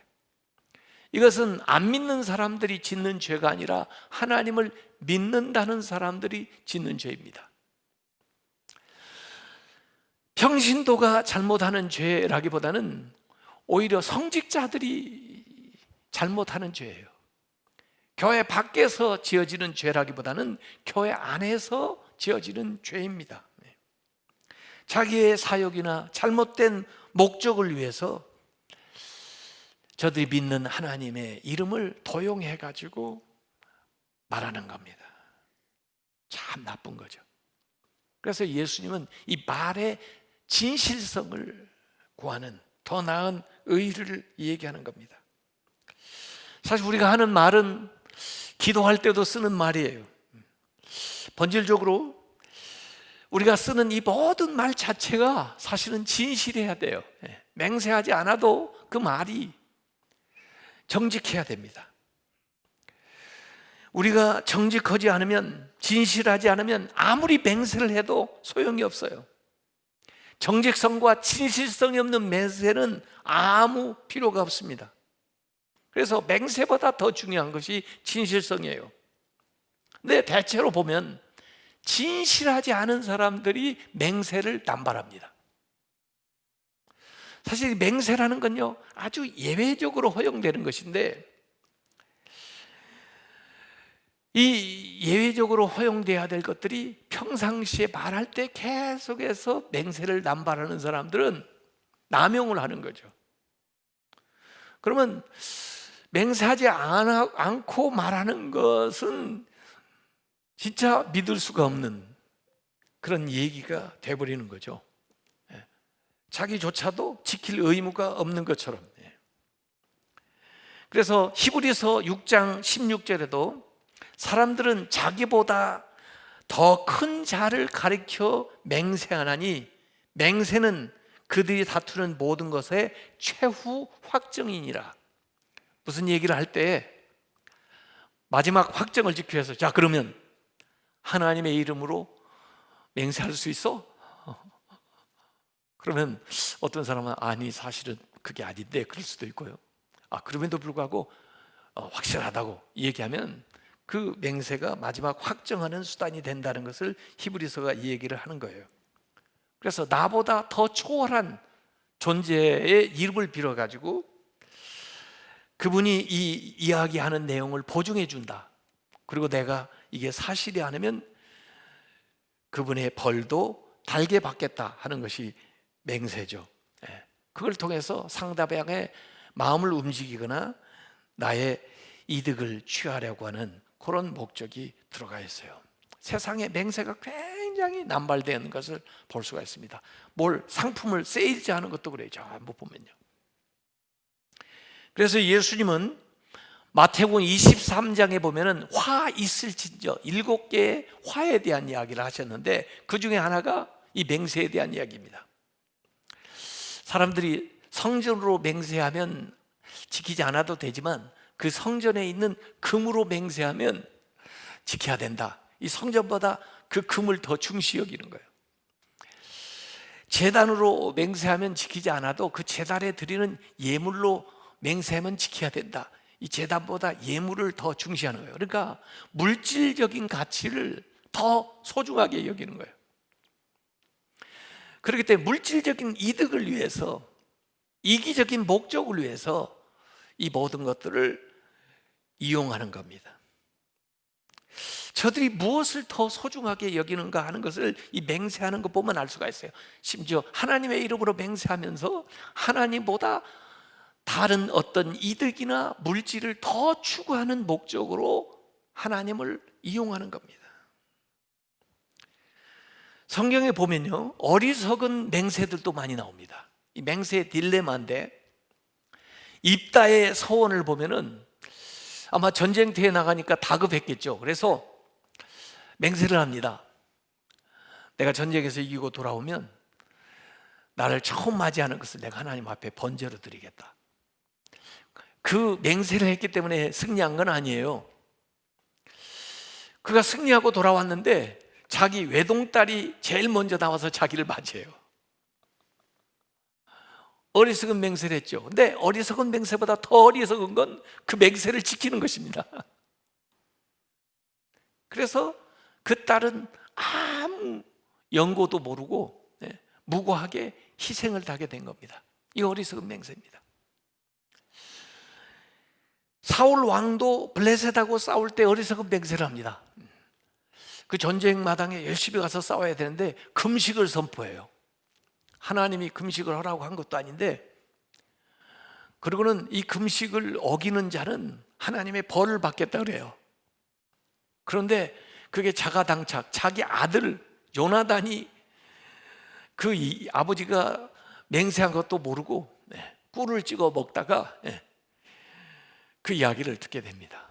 이것은 안 믿는 사람들이 짓는 죄가 아니라 하나님을 믿는다는 사람들이 짓는 죄입니다. 평신도가 잘못하는 죄라기보다는 오히려 성직자들이 잘못하는 죄예요. 교회 밖에서 지어지는 죄라기보다는 교회 안에서 지어지는 죄입니다. 자기의 사역이나 잘못된 목적을 위해서 저들이 믿는 하나님의 이름을 도용해 가지고 말하는 겁니다. 참 나쁜 거죠. 그래서 예수님은 이 말의 진실성을 구하는 더 나은 의를 얘기하는 겁니다. 사실 우리가 하는 말은 기도할 때도 쓰는 말이에요. 본질적으로 우리가 쓰는 이 모든 말 자체가 사실은 진실해야 돼요. 맹세하지 않아도 그 말이 정직해야 됩니다. 우리가 정직하지 않으면, 진실하지 않으면 아무리 맹세를 해도 소용이 없어요. 정직성과 진실성이 없는 맹세는 아무 필요가 없습니다. 그래서 맹세보다 더 중요한 것이 진실성이에요. 근데 대체로 보면 진실하지 않은 사람들이 맹세를 남발합니다. 사실 맹세라는 건요, 아주 예외적으로 허용되는 것인데, 이 예외적으로 허용돼야 될 것들이 평상시에 말할 때 계속해서 맹세를 남발하는 사람들은 남용을 하는 거죠. 그러면 맹세하지 않고 말하는 것은 진짜 믿을 수가 없는 그런 얘기가 돼버리는 거죠. 자기조차도 지킬 의무가 없는 것처럼. 그래서 히브리서 6장 16절에도 사람들은 자기보다 더 큰 자를 가리켜 맹세하나니 맹세는 그들이 다투는 모든 것의 최후 확정이니라. 무슨 얘기를 할 때 마지막 확정을 지키기 위해서, 자 그러면 하나님의 이름으로 맹세할 수 있어? 그러면 어떤 사람은 아니 사실은 그게 아닌데 그럴 수도 있고요. 그럼에도 불구하고 확실하다고 얘기하면 그 맹세가 마지막 확정하는 수단이 된다는 것을 히브리서가 이 얘기를 하는 거예요. 그래서 나보다 더 초월한 존재의 이름을 빌어가지고 그분이 이 이야기하는 내용을 보증해 준다. 그리고 내가 이게 사실이 아니면 그분의 벌도 달게 받겠다 하는 것이 맹세죠. 그걸 통해서 상대방의 마음을 움직이거나 나의 이득을 취하려고 하는 그런 목적이 들어가 있어요. 세상에 맹세가 굉장히 남발되는 것을 볼 수가 있습니다. 상품을 세일즈하는 것도 그래요. 한번 보면요. 그래서 예수님은 마태복음 23장에 보면은 화 있을진저 7개의 화에 대한 이야기를 하셨는데 그 중에 하나가 이 맹세에 대한 이야기입니다. 사람들이 성전으로 맹세하면 지키지 않아도 되지만 그 성전에 있는 금으로 맹세하면 지켜야 된다. 이 성전보다 그 금을 더 중시 여기는 거예요. 제단으로 맹세하면 지키지 않아도 그 제단에 드리는 예물로 맹세하면 지켜야 된다. 이 제단보다 예물을 더 중시하는 거예요. 그러니까 물질적인 가치를 더 소중하게 여기는 거예요. 그렇기 때문에 물질적인 이득을 위해서, 이기적인 목적을 위해서 이 모든 것들을 이용하는 겁니다. 저들이 무엇을 더 소중하게 여기는가 하는 것을 이 맹세하는 것 보면 알 수가 있어요. 심지어 하나님의 이름으로 맹세하면서 하나님보다 다른 어떤 이득이나 물질을 더 추구하는 목적으로 하나님을 이용하는 겁니다. 성경에 보면요, 어리석은 맹세들도 많이 나옵니다. 이 맹세의 딜레마인데, 입다의 서원을 보면은 아마 전쟁터에 나가니까 다급했겠죠. 그래서 맹세를 합니다. 내가 전쟁에서 이기고 돌아오면 나를 처음 맞이하는 것을 내가 하나님 앞에 번제로 드리겠다. 그 맹세를 했기 때문에 승리한 건 아니에요. 그가 승리하고 돌아왔는데 자기 외동딸이 제일 먼저 나와서 자기를 맞이해요. 어리석은 맹세를 했죠. 근데 어리석은 맹세보다 더 어리석은 건 그 맹세를 지키는 것입니다. 그래서 그 딸은 아무 연고도 모르고 무고하게 희생을 당하게 된 겁니다. 이 어리석은 맹세입니다. 사울 왕도 블레셋하고 싸울 때 어리석은 맹세를 합니다. 그 전쟁 마당에 열심히 가서 싸워야 되는데 금식을 선포해요. 하나님이 금식을 하라고 한 것도 아닌데, 그리고는 이 금식을 어기는 자는 하나님의 벌을 받겠다 그래요. 그런데 그게 자가당착, 자기 아들 요나단이 그 아버지가 맹세한 것도 모르고 꿀을 찍어 먹다가 그 이야기를 듣게 됩니다.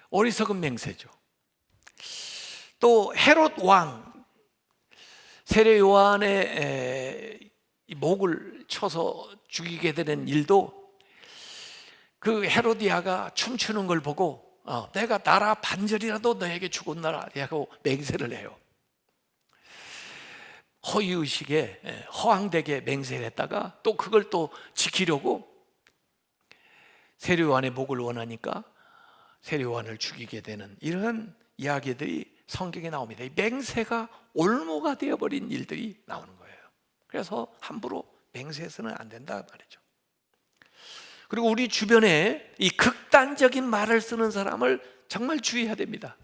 어리석은 맹세죠. 또 헤롯 왕, 세례 요한의 목을 쳐서 죽이게 되는 일도 그 헤로디아가 춤추는 걸 보고 내가 나라 반절이라도 너에게 주겠노라 하고 맹세를 해요. 허위의식에 허황되게 맹세를 했다가 또 그걸 또 지키려고 세례 요한의 목을 원하니까 세례 요한을 죽이게 되는 이런 이야기들이 성경에 나옵니다. 이 맹세가 올무가 되어버린 일들이 나오는 거예요. 그래서 함부로 맹세해서는 안 된다 말이죠. 그리고 우리 주변에 이 극단적인 말을 쓰는 사람을 정말 주의해야 됩니다.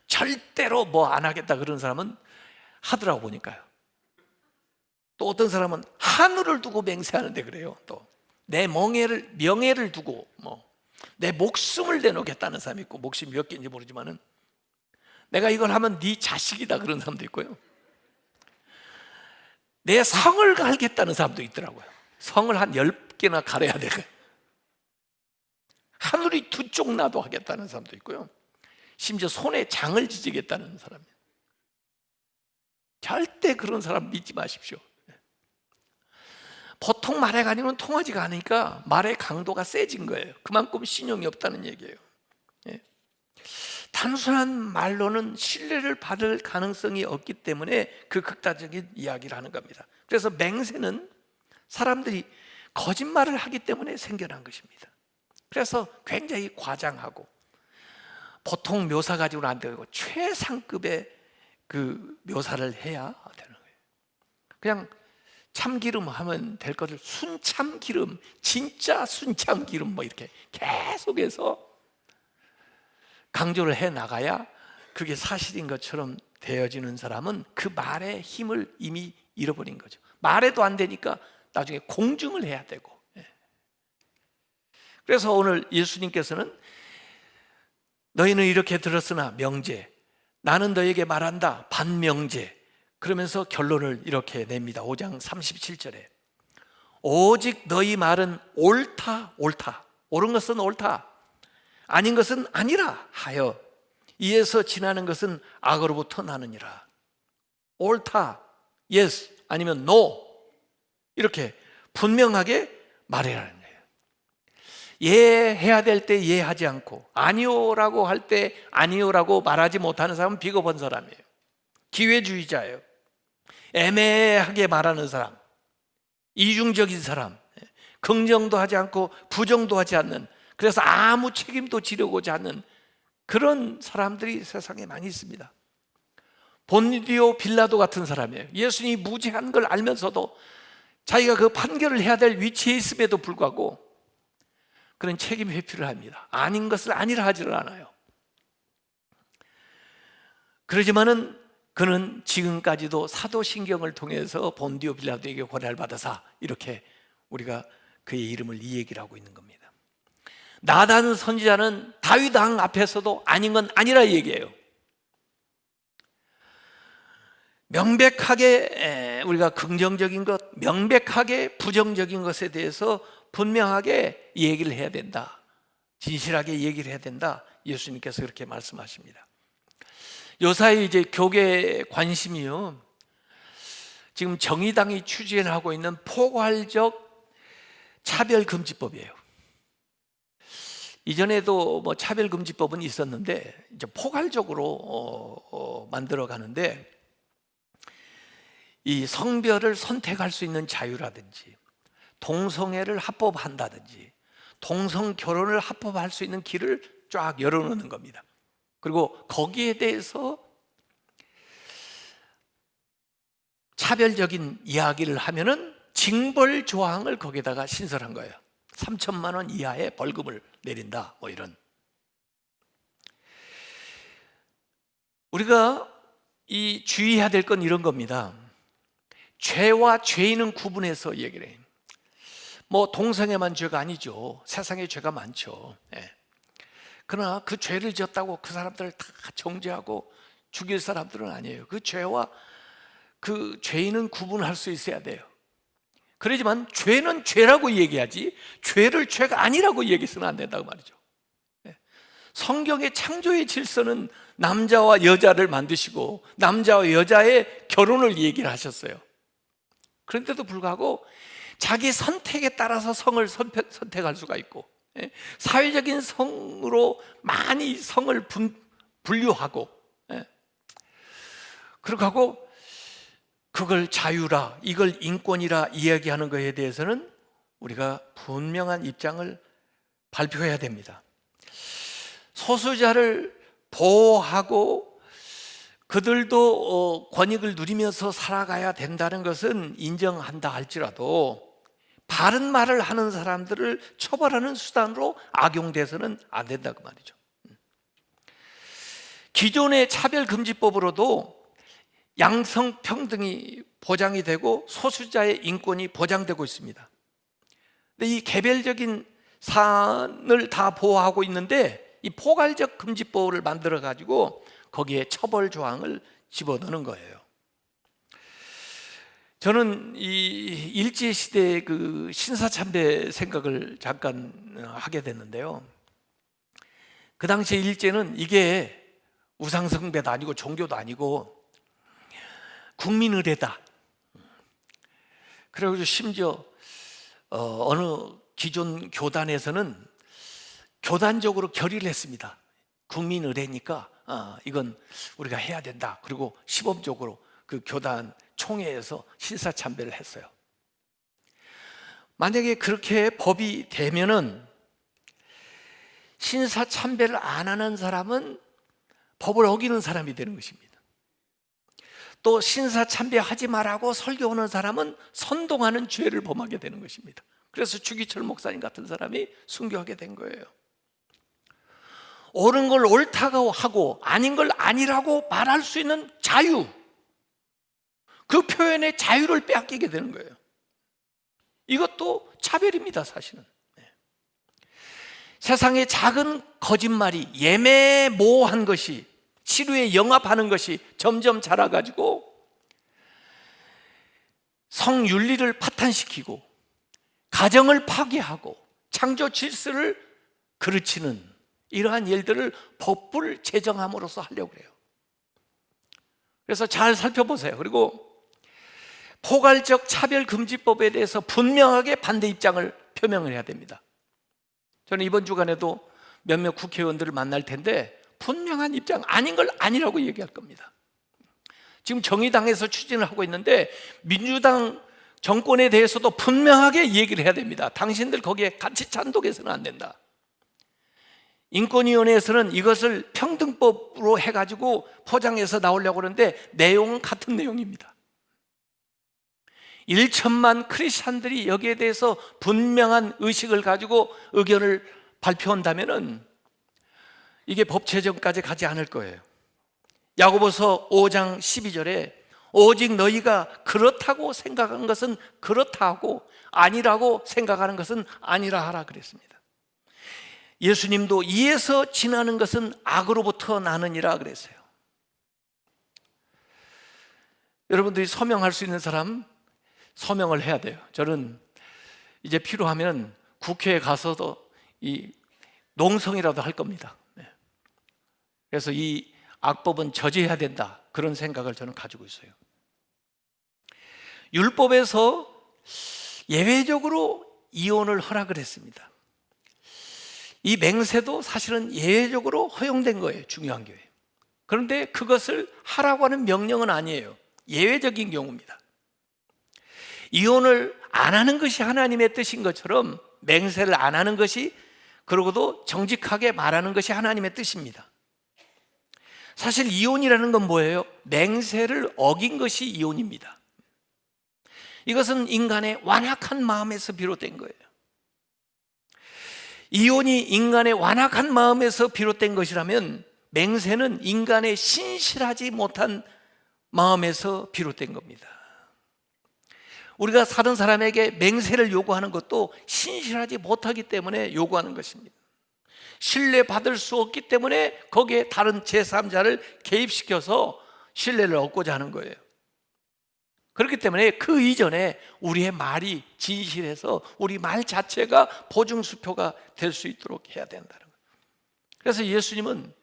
절대로 뭐 안 하겠다 그런 사람은 하더라고 보니까요. 또 어떤 사람은 하늘을 두고 맹세하는데 그래요. 또 내 명예를 두고 내 목숨을 내놓겠다는 사람이 있고, 목숨이 몇 개인지 모르지만은 내가 이걸 하면 네 자식이다 그런 사람도 있고요. 내 성을 갈겠다는 사람도 있더라고요. 성을 한 10개나 갈아야 돼. 하늘이 두 쪽 나도 하겠다는 사람도 있고요. 심지어 손에 장을 지지겠다는 사람이에요. 절대 그런 사람 믿지 마십시오. 보통 말에 가지고는 통하지가 않으니까 말의 강도가 세진 거예요. 그만큼 신용이 없다는 얘기예요. 단순한 말로는 신뢰를 받을 가능성이 없기 때문에 그 극단적인 이야기를 하는 겁니다. 그래서 맹세는 사람들이 거짓말을 하기 때문에 생겨난 것입니다. 그래서 굉장히 과장하고 보통 묘사 가지고는 안 되고 최상급의 그 묘사를 해야 되는 거예요. 그냥 참기름 하면 될 것을 순참기름, 진짜 순참기름 이렇게 계속해서 강조를 해 나가야 그게 사실인 것처럼 되어지는 사람은 그 말의 힘을 이미 잃어버린 거죠. 말해도 안 되니까 나중에 공증을 해야 되고. 그래서 오늘 예수님께서는 너희는 이렇게 들었으나 명제, 나는 너에게 말한다 반명제, 그러면서 결론을 이렇게 냅니다. 5장 37절에 오직 너희 말은 옳다, 옳은 것은 옳다, 아닌 것은 아니라 하여 이에서 지나는 것은 악으로부터 나느니라. 옳다, yes 아니면 no, 이렇게 분명하게 말해라는 거예요. 예해야 될 때 예하지 않고 아니오라고 할 때 아니오라고 말하지 못하는 사람은 비겁한 사람이에요. 기회주의자예요. 애매하게 말하는 사람, 이중적인 사람, 긍정도 하지 않고 부정도 하지 않는, 그래서 아무 책임도 지려고자 하는 그런 사람들이 세상에 많이 있습니다. 본디오 빌라도 같은 사람이에요. 예수님이 무죄한 걸 알면서도 자기가 그 판결을 해야 될 위치에 있음에도 불구하고 그런 책임 회피를 합니다. 아닌 것을 아니라 하지를 않아요. 그러지만은 그는 지금까지도 사도신경을 통해서 본디오 빌라도에게 고난을 받아서 이렇게 우리가 그의 이름을 이 얘기를 하고 있는 겁니다. 나단 선지자는 다윗 왕 앞에서도 아닌 건 아니라 얘기해요. 명백하게 우리가 긍정적인 것, 명백하게 부정적인 것에 대해서 분명하게 얘기를 해야 된다. 진실하게 얘기를 해야 된다. 예수님께서 그렇게 말씀하십니다. 요사이 이제 교계 관심이요, 지금 정의당이 추진하고 있는 포괄적 차별금지법이에요. 이전에도 뭐 차별금지법은 있었는데 이제 포괄적으로 만들어 가는데, 이 성별을 선택할 수 있는 자유라든지 동성애를 합법한다든지 동성 결혼을 합법할 수 있는 길을 쫙 열어놓는 겁니다. 그리고 거기에 대해서 차별적인 이야기를 하면은 징벌 조항을 거기다가 신설한 거예요. 3천만 원 이하의 벌금을 내린다, 뭐 이런. 우리가 이 주의해야 될 건 이런 겁니다. 죄와 죄인은 구분해서 얘기를 해요. 뭐 동성애만 죄가 아니죠. 세상에 죄가 많죠. 예. 그러나 그 죄를 지었다고 그 사람들을 다 정죄하고 죽일 사람들은 아니에요. 그 죄와 그 죄인은 구분할 수 있어야 돼요. 그러지만 죄는 죄라고 얘기하지 죄를 죄가 아니라고 얘기해서는 안 된다고 말이죠. 예. 성경의 창조의 질서는 남자와 여자를 만드시고 남자와 여자의 결혼을 얘기를 하셨어요. 그런데도 불구하고 자기 선택에 따라서 성을 선택할 수가 있고, 사회적인 성으로 많이 성을 분류하고, 그렇게 하고 그걸 자유라, 이걸 인권이라 이야기하는 것에 대해서는 우리가 분명한 입장을 발표해야 됩니다. 소수자를 보호하고 그들도 권익을 누리면서 살아가야 된다는 것은 인정한다 할지라도 바른 말을 하는 사람들을 처벌하는 수단으로 악용돼서는 안 된다고 말이죠. 기존의 차별금지법으로도 양성평등이 보장이 되고 소수자의 인권이 보장되고 있습니다. 근데 이 개별적인 사안을 다 보호하고 있는데 이 포괄적 금지법을 만들어 가지고 거기에 처벌 조항을 집어넣는 거예요. 저는 이 일제 시대의 그 신사참배 생각을 잠깐 하게 됐는데요. 그 당시에 일제는 이게 우상숭배도 아니고 종교도 아니고 국민의례다. 그래가지고 심지어 어느 기존 교단에서는 교단적으로 결의를 했습니다. 국민의례니까 이건 우리가 해야 된다. 그리고 시범적으로 그 교단 총회에서 신사참배를 했어요. 만약에 그렇게 법이 되면은 신사참배를 안 하는 사람은 법을 어기는 사람이 되는 것입니다. 또 신사참배하지 말라고 설교하는 사람은 선동하는 죄를 범하게 되는 것입니다. 그래서 주기철 목사님 같은 사람이 순교하게 된 거예요. 옳은 걸 옳다고 하고 아닌 걸 아니라고 말할 수 있는 자유, 그 표현의 자유를 빼앗기게 되는 거예요. 이것도 차별입니다, 사실은. 세상의 작은 거짓말이 예매모호한 것이, 치료에 영합하는 것이 점점 자라가지고 성윤리를 파탄시키고 가정을 파괴하고 창조 질서를 그르치는 이러한 일들을 법을 제정함으로써 하려고 해요. 그래서 잘 살펴보세요. 그리고 포괄적 차별금지법에 대해서 분명하게 반대 입장을 표명을 해야 됩니다. 저는 이번 주간에도 몇몇 국회의원들을 만날 텐데 분명한 입장, 아닌 걸 아니라고 얘기할 겁니다. 지금 정의당에서 추진을 하고 있는데 민주당 정권에 대해서도 분명하게 얘기를 해야 됩니다. 당신들 거기에 같이 찬독해서는 안 된다. 인권위원회에서는 이것을 평등법으로 해가지고 포장해서 나오려고 하는데 내용은 같은 내용입니다. 1천만 크리스찬들이 여기에 대해서 분명한 의식을 가지고 의견을 발표한다면은 이게 법 제정까지 가지 않을 거예요. 야고보서 5장 12절에 오직 너희가 그렇다고 생각하는 것은 그렇다 하고 아니라고 생각하는 것은 아니라 하라 그랬습니다. 예수님도 이에서 지나는 것은 악으로부터 나느니라 그랬어요. 여러분들이 서명할 수 있는 사람 서명을 해야 돼요. 저는 이제 필요하면 국회에 가서도 이 농성이라도 할 겁니다. 그래서 이 악법은 저지해야 된다, 그런 생각을 저는 가지고 있어요. 율법에서 예외적으로 이혼을 허락을 했습니다. 이 맹세도 사실은 예외적으로 허용된 거예요. 중요한 게. 그런데 그것을 하라고 하는 명령은 아니에요. 예외적인 경우입니다. 이혼을 안 하는 것이 하나님의 뜻인 것처럼 맹세를 안 하는 것이, 그러고도 정직하게 말하는 것이 하나님의 뜻입니다. 사실 이혼이라는 건 뭐예요? 맹세를 어긴 것이 이혼입니다. 이것은 인간의 완악한 마음에서 비롯된 거예요. 이혼이 인간의 완악한 마음에서 비롯된 것이라면 맹세는 인간의 신실하지 못한 마음에서 비롯된 겁니다. 우리가 다른 사람에게 맹세를 요구하는 것도 신실하지 못하기 때문에 요구하는 것입니다. 신뢰받을 수 없기 때문에 거기에 다른 제3자를 개입시켜서 신뢰를 얻고자 하는 거예요. 그렇기 때문에 그 이전에 우리의 말이 진실해서 우리 말 자체가 보증수표가 될 수 있도록 해야 된다는 거예요. 그래서 예수님은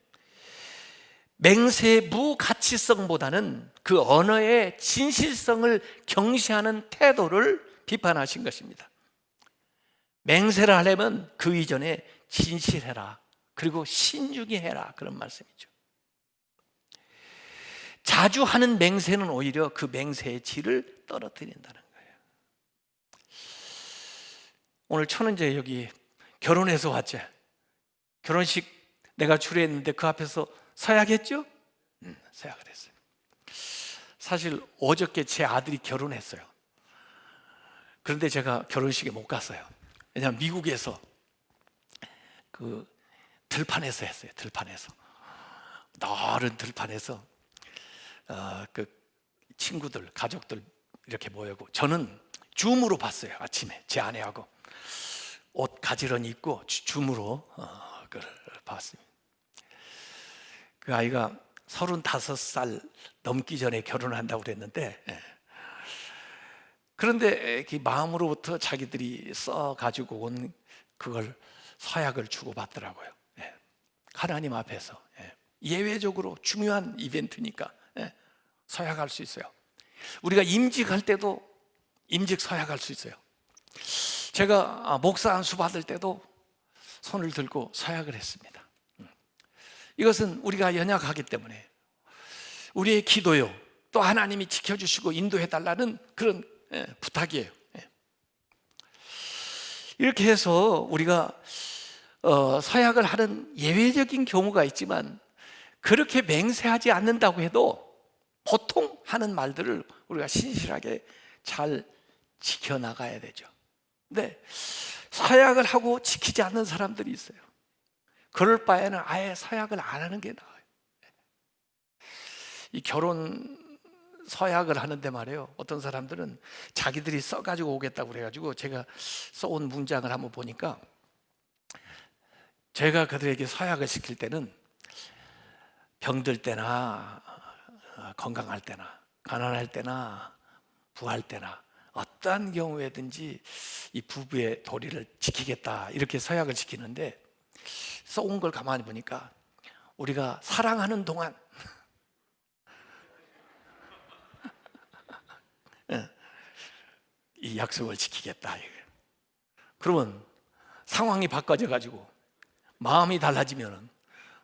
맹세의 무가치성보다는 그 언어의 진실성을 경시하는 태도를 비판하신 것입니다. 맹세를 하려면 그 이전에 진실해라, 그리고 신중히 해라, 그런 말씀이죠. 자주 하는 맹세는 오히려 그 맹세의 질을 떨어뜨린다는 거예요. 오늘 천은재 여기 결혼해서 왔죠. 결혼식 내가 주례했는데 그 앞에서 서야겠죠? 서약을 했어요. 사실 어저께 제 아들이 결혼했어요. 그런데 제가 결혼식에 못 갔어요. 왜냐하면 미국에서 그 들판에서 했어요. 들판에서, 넓은 들판에서 그 친구들, 가족들 이렇게 모이고, 저는 줌으로 봤어요. 아침에 제 아내하고 옷 가지런히 입고 줌으로 그걸 봤습니다. 그 아이가 35살 넘기 전에 결혼한다고 그랬는데, 그런데 그 마음으로부터 자기들이 써가지고 온 그걸 서약을 주고받더라고요. 하나님 앞에서 예외적으로 중요한 이벤트니까 서약할 수 있어요. 우리가 임직할 때도 임직 서약할 수 있어요. 제가 목사 안수 받을 때도 손을 들고 서약을 했습니다. 이것은 우리가 연약하기 때문에 우리의 기도요, 또 하나님이 지켜주시고 인도해달라는 그런 부탁이에요. 이렇게 해서 우리가 서약을 하는 예외적인 경우가 있지만, 그렇게 맹세하지 않는다고 해도 보통 하는 말들을 우리가 신실하게 잘 지켜나가야 되죠. 근데 서약을 하고 지키지 않는 사람들이 있어요. 그럴 바에는 아예 서약을 안 하는 게 나아요. 이 결혼 서약을 하는데 말이에요, 어떤 사람들은 자기들이 써가지고 오겠다고 그래가지고 제가 써온 문장을 한번 보니까, 제가 그들에게 서약을 시킬 때는 병들 때나 건강할 때나 가난할 때나 부할 때나 어떠한 경우에든지 이 부부의 도리를 지키겠다, 이렇게 서약을 시키는데, 써온 걸 가만히 보니까 우리가 사랑하는 동안 이 약속을 지키겠다. 그러면 상황이 바꿔져 가지고 마음이 달라지면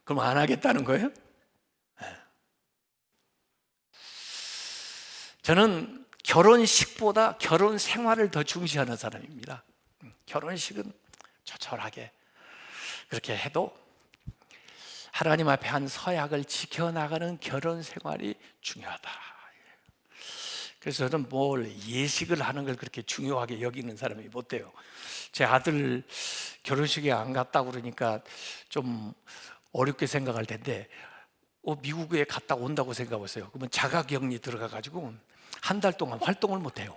그럼 안 하겠다는 거예요? 저는 결혼식보다 결혼 생활을 더 중시하는 사람입니다. 결혼식은 조촐하게 그렇게 해도 하나님 앞에 한 서약을 지켜나가는 결혼 생활이 중요하다. 그래서 저는 뭘 예식을 하는 걸 그렇게 중요하게 여기는 사람이 못 돼요. 제 아들 결혼식에 안 갔다고 그러니까 좀 어렵게 생각할 텐데, 미국에 갔다 온다고 생각하세요. 그러면 자가격리 들어가가지고 한 달 동안 활동을 못 해요.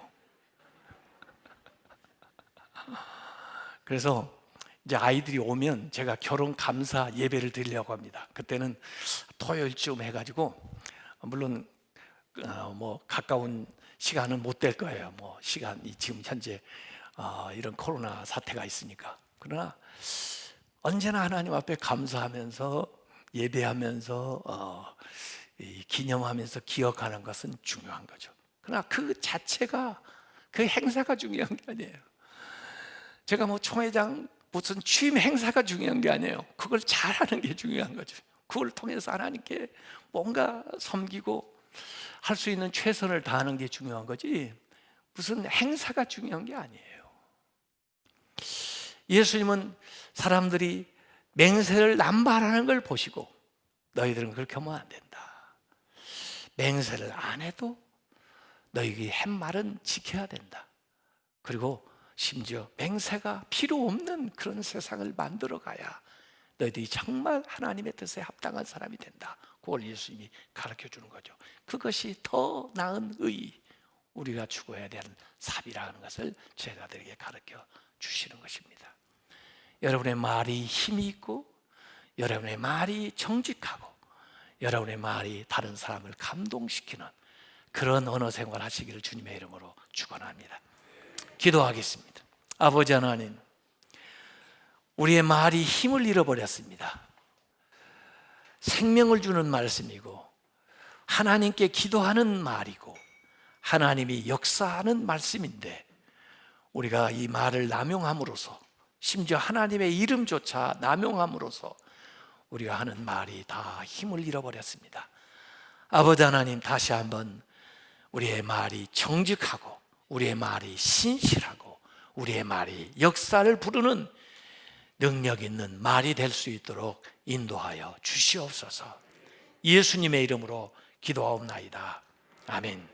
그래서 이제 아이들이 오면 제가 결혼 감사 예배를 드리려고 합니다. 그때는 토요일쯤 해가지고, 물론 뭐 가까운 시간은 못 될 거예요. 뭐 시간이 지금 현재 이런 코로나 사태가 있으니까. 그러나 언제나 하나님 앞에 감사하면서 예배하면서 기념하면서 기억하는 것은 중요한 거죠. 그러나 그 자체가, 그 행사가 중요한 게 아니에요. 제가 뭐 총회장 무슨 취임 행사가 중요한 게 아니에요. 그걸 잘하는 게 중요한 거죠. 그걸 통해서 하나님께 뭔가 섬기고 할 수 있는 최선을 다하는 게 중요한 거지, 무슨 행사가 중요한 게 아니에요. 예수님은 사람들이 맹세를 남발하는 걸 보시고, 너희들은 그렇게 하면 안 된다. 맹세를 안 해도 너희의 한 말은 지켜야 된다. 그리고 심지어 맹세가 필요 없는 그런 세상을 만들어 가야 너희들이 정말 하나님의 뜻에 합당한 사람이 된다. 그걸 예수님이 가르쳐 주는 거죠. 그것이 더 나은 의, 우리가 추구해야 되는 삽이라는 것을 제자들에게 가르쳐 주시는 것입니다. 여러분의 말이 힘이 있고, 여러분의 말이 정직하고, 여러분의 말이 다른 사람을 감동시키는 그런 언어 생활 하시기를 주님의 이름으로 축원합니다. 기도하겠습니다. 아버지 하나님, 우리의 말이 힘을 잃어버렸습니다. 생명을 주는 말씀이고, 하나님께 기도하는 말이고, 하나님이 역사하는 말씀인데, 우리가 이 말을 남용함으로써, 심지어 하나님의 이름조차 남용함으로써 우리가 하는 말이 다 힘을 잃어버렸습니다. 아버지 하나님, 다시 한번 우리의 말이 정직하고, 우리의 말이 신실하고, 우리의 말이 역사를 부르는 능력 있는 말이 될 수 있도록 인도하여 주시옵소서. 예수님의 이름으로 기도하옵나이다. 아멘.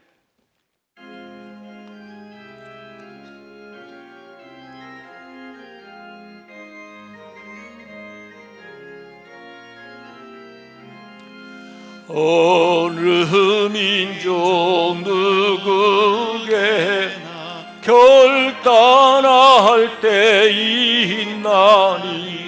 어느 민족 누구게나 결단할 때 있나니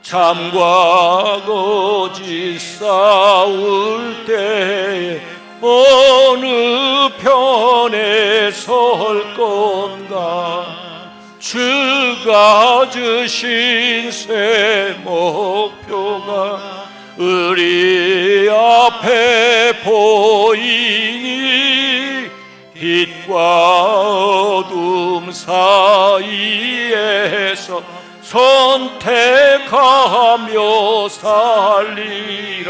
참과 거짓 싸울 때 어느 편에 설 건가. 주가 주신 새 목표가 우리 앞에 보이니 빛과 어둠 사이에서 선택하며 살리라.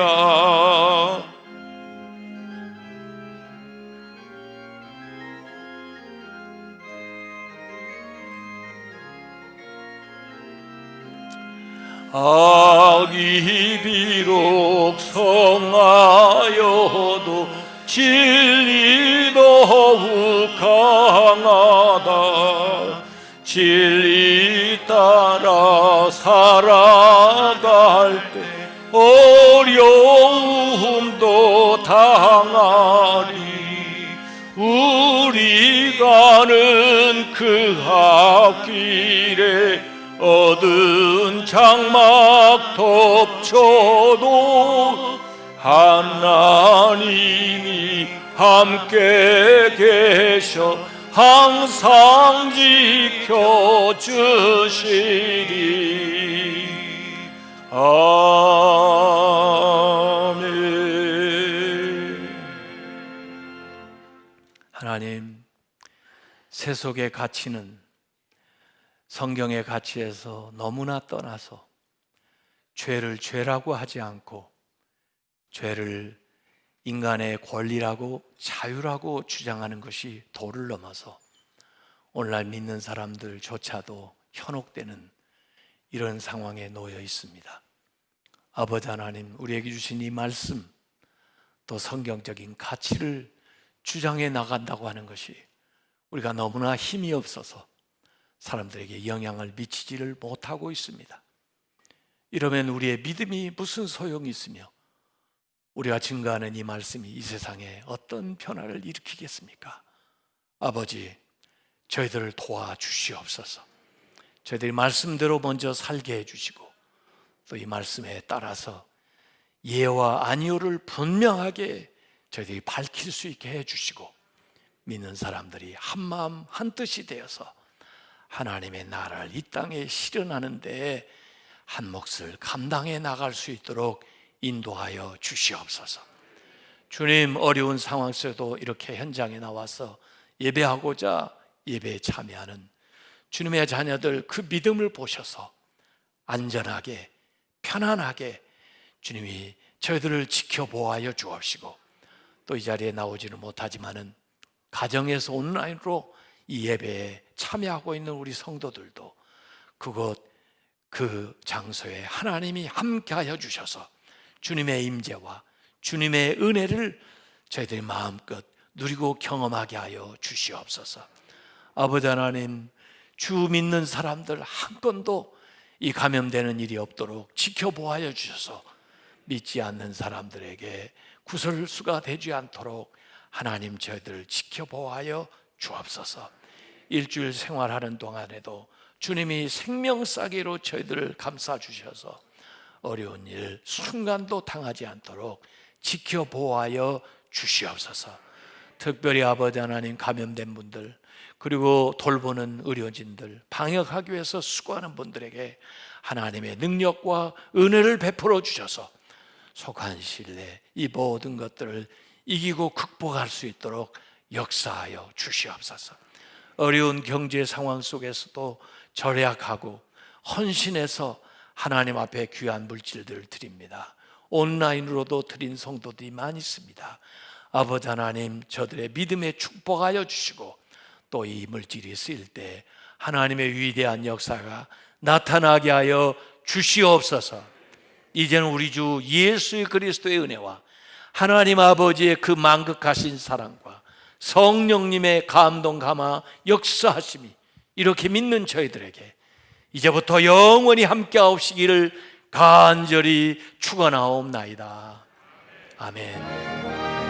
악이 비록 성하여도 진리 더욱 강하다. 진리 따라 살아갈 때 어려움도 당하리. 우리 가는 그 앞길에 어두운 장막 덮쳐도 하나님이 함께 계셔 항상 지켜주시리. 아멘. 하나님, 세속의 가치는 성경의 가치에서 너무나 떠나서 죄를 죄라고 하지 않고 죄를 인간의 권리라고 자유라고 주장하는 것이 도를 넘어서 오늘날 믿는 사람들조차도 현혹되는 이런 상황에 놓여 있습니다. 아버지 하나님, 우리에게 주신 이 말씀, 또 성경적인 가치를 주장해 나간다고 하는 것이 우리가 너무나 힘이 없어서 사람들에게 영향을 미치지를 못하고 있습니다. 이러면 우리의 믿음이 무슨 소용이 있으며 우리가 증거하는 이 말씀이 이 세상에 어떤 변화를 일으키겠습니까? 아버지, 저희들을 도와주시옵소서. 저희들이 말씀대로 먼저 살게 해주시고 또 이 말씀에 따라서 예와 아니오를 분명하게 저희들이 밝힐 수 있게 해주시고 믿는 사람들이 한마음 한뜻이 되어서 하나님의 나라를 이 땅에 실현하는 데에 한 몫을 감당해 나갈 수 있도록 인도하여 주시옵소서. 주님, 어려운 상황 속에도 이렇게 현장에 나와서 예배하고자 예배에 참여하는 주님의 자녀들, 그 믿음을 보셔서 안전하게 편안하게 주님이 저희들을 지켜보아여 주옵시고 또 이 자리에 나오지는 못하지만은 가정에서 온라인으로 이 예배에 참여하고 있는 우리 성도들도 그곳 그 장소에 하나님이 함께하여 주셔서 주님의 임재와 주님의 은혜를 저희들이 마음껏 누리고 경험하게 하여 주시옵소서. 아버지 하나님, 주 믿는 사람들 한 건도 이 감염되는 일이 없도록 지켜보아여 주셔서 믿지 않는 사람들에게 구설수가 되지 않도록 하나님 저희들을 지켜보아여 주옵소서. 일주일 생활하는 동안에도 주님이 생명싸개로 저희들을 감싸 주셔서 어려운 일 순간도 당하지 않도록 지켜보아여 주시옵소서. 특별히 아버지 하나님, 감염된 분들, 그리고 돌보는 의료진들, 방역하기 위해서 수고하는 분들에게 하나님의 능력과 은혜를 베풀어 주셔서 속한 신뢰, 이 모든 것들을 이기고 극복할 수 있도록 역사하여 주시옵소서. 어려운 경제 상황 속에서도 절약하고 헌신해서 하나님 앞에 귀한 물질들을 드립니다. 온라인으로도 드린 성도들이 많이 있습니다. 아버지 하나님, 저들의 믿음에 축복하여 주시고 또 이 물질이 쓰일 때 하나님의 위대한 역사가 나타나게 하여 주시옵소서. 이제는 우리 주 예수 그리스도의 은혜와 하나님 아버지의 그 만극하신 사랑과 성령님의 감동 감화 역사하심이 이렇게 믿는 저희들에게 이제부터 영원히 함께하옵시기를 간절히 축원하옵나이다. 아멘.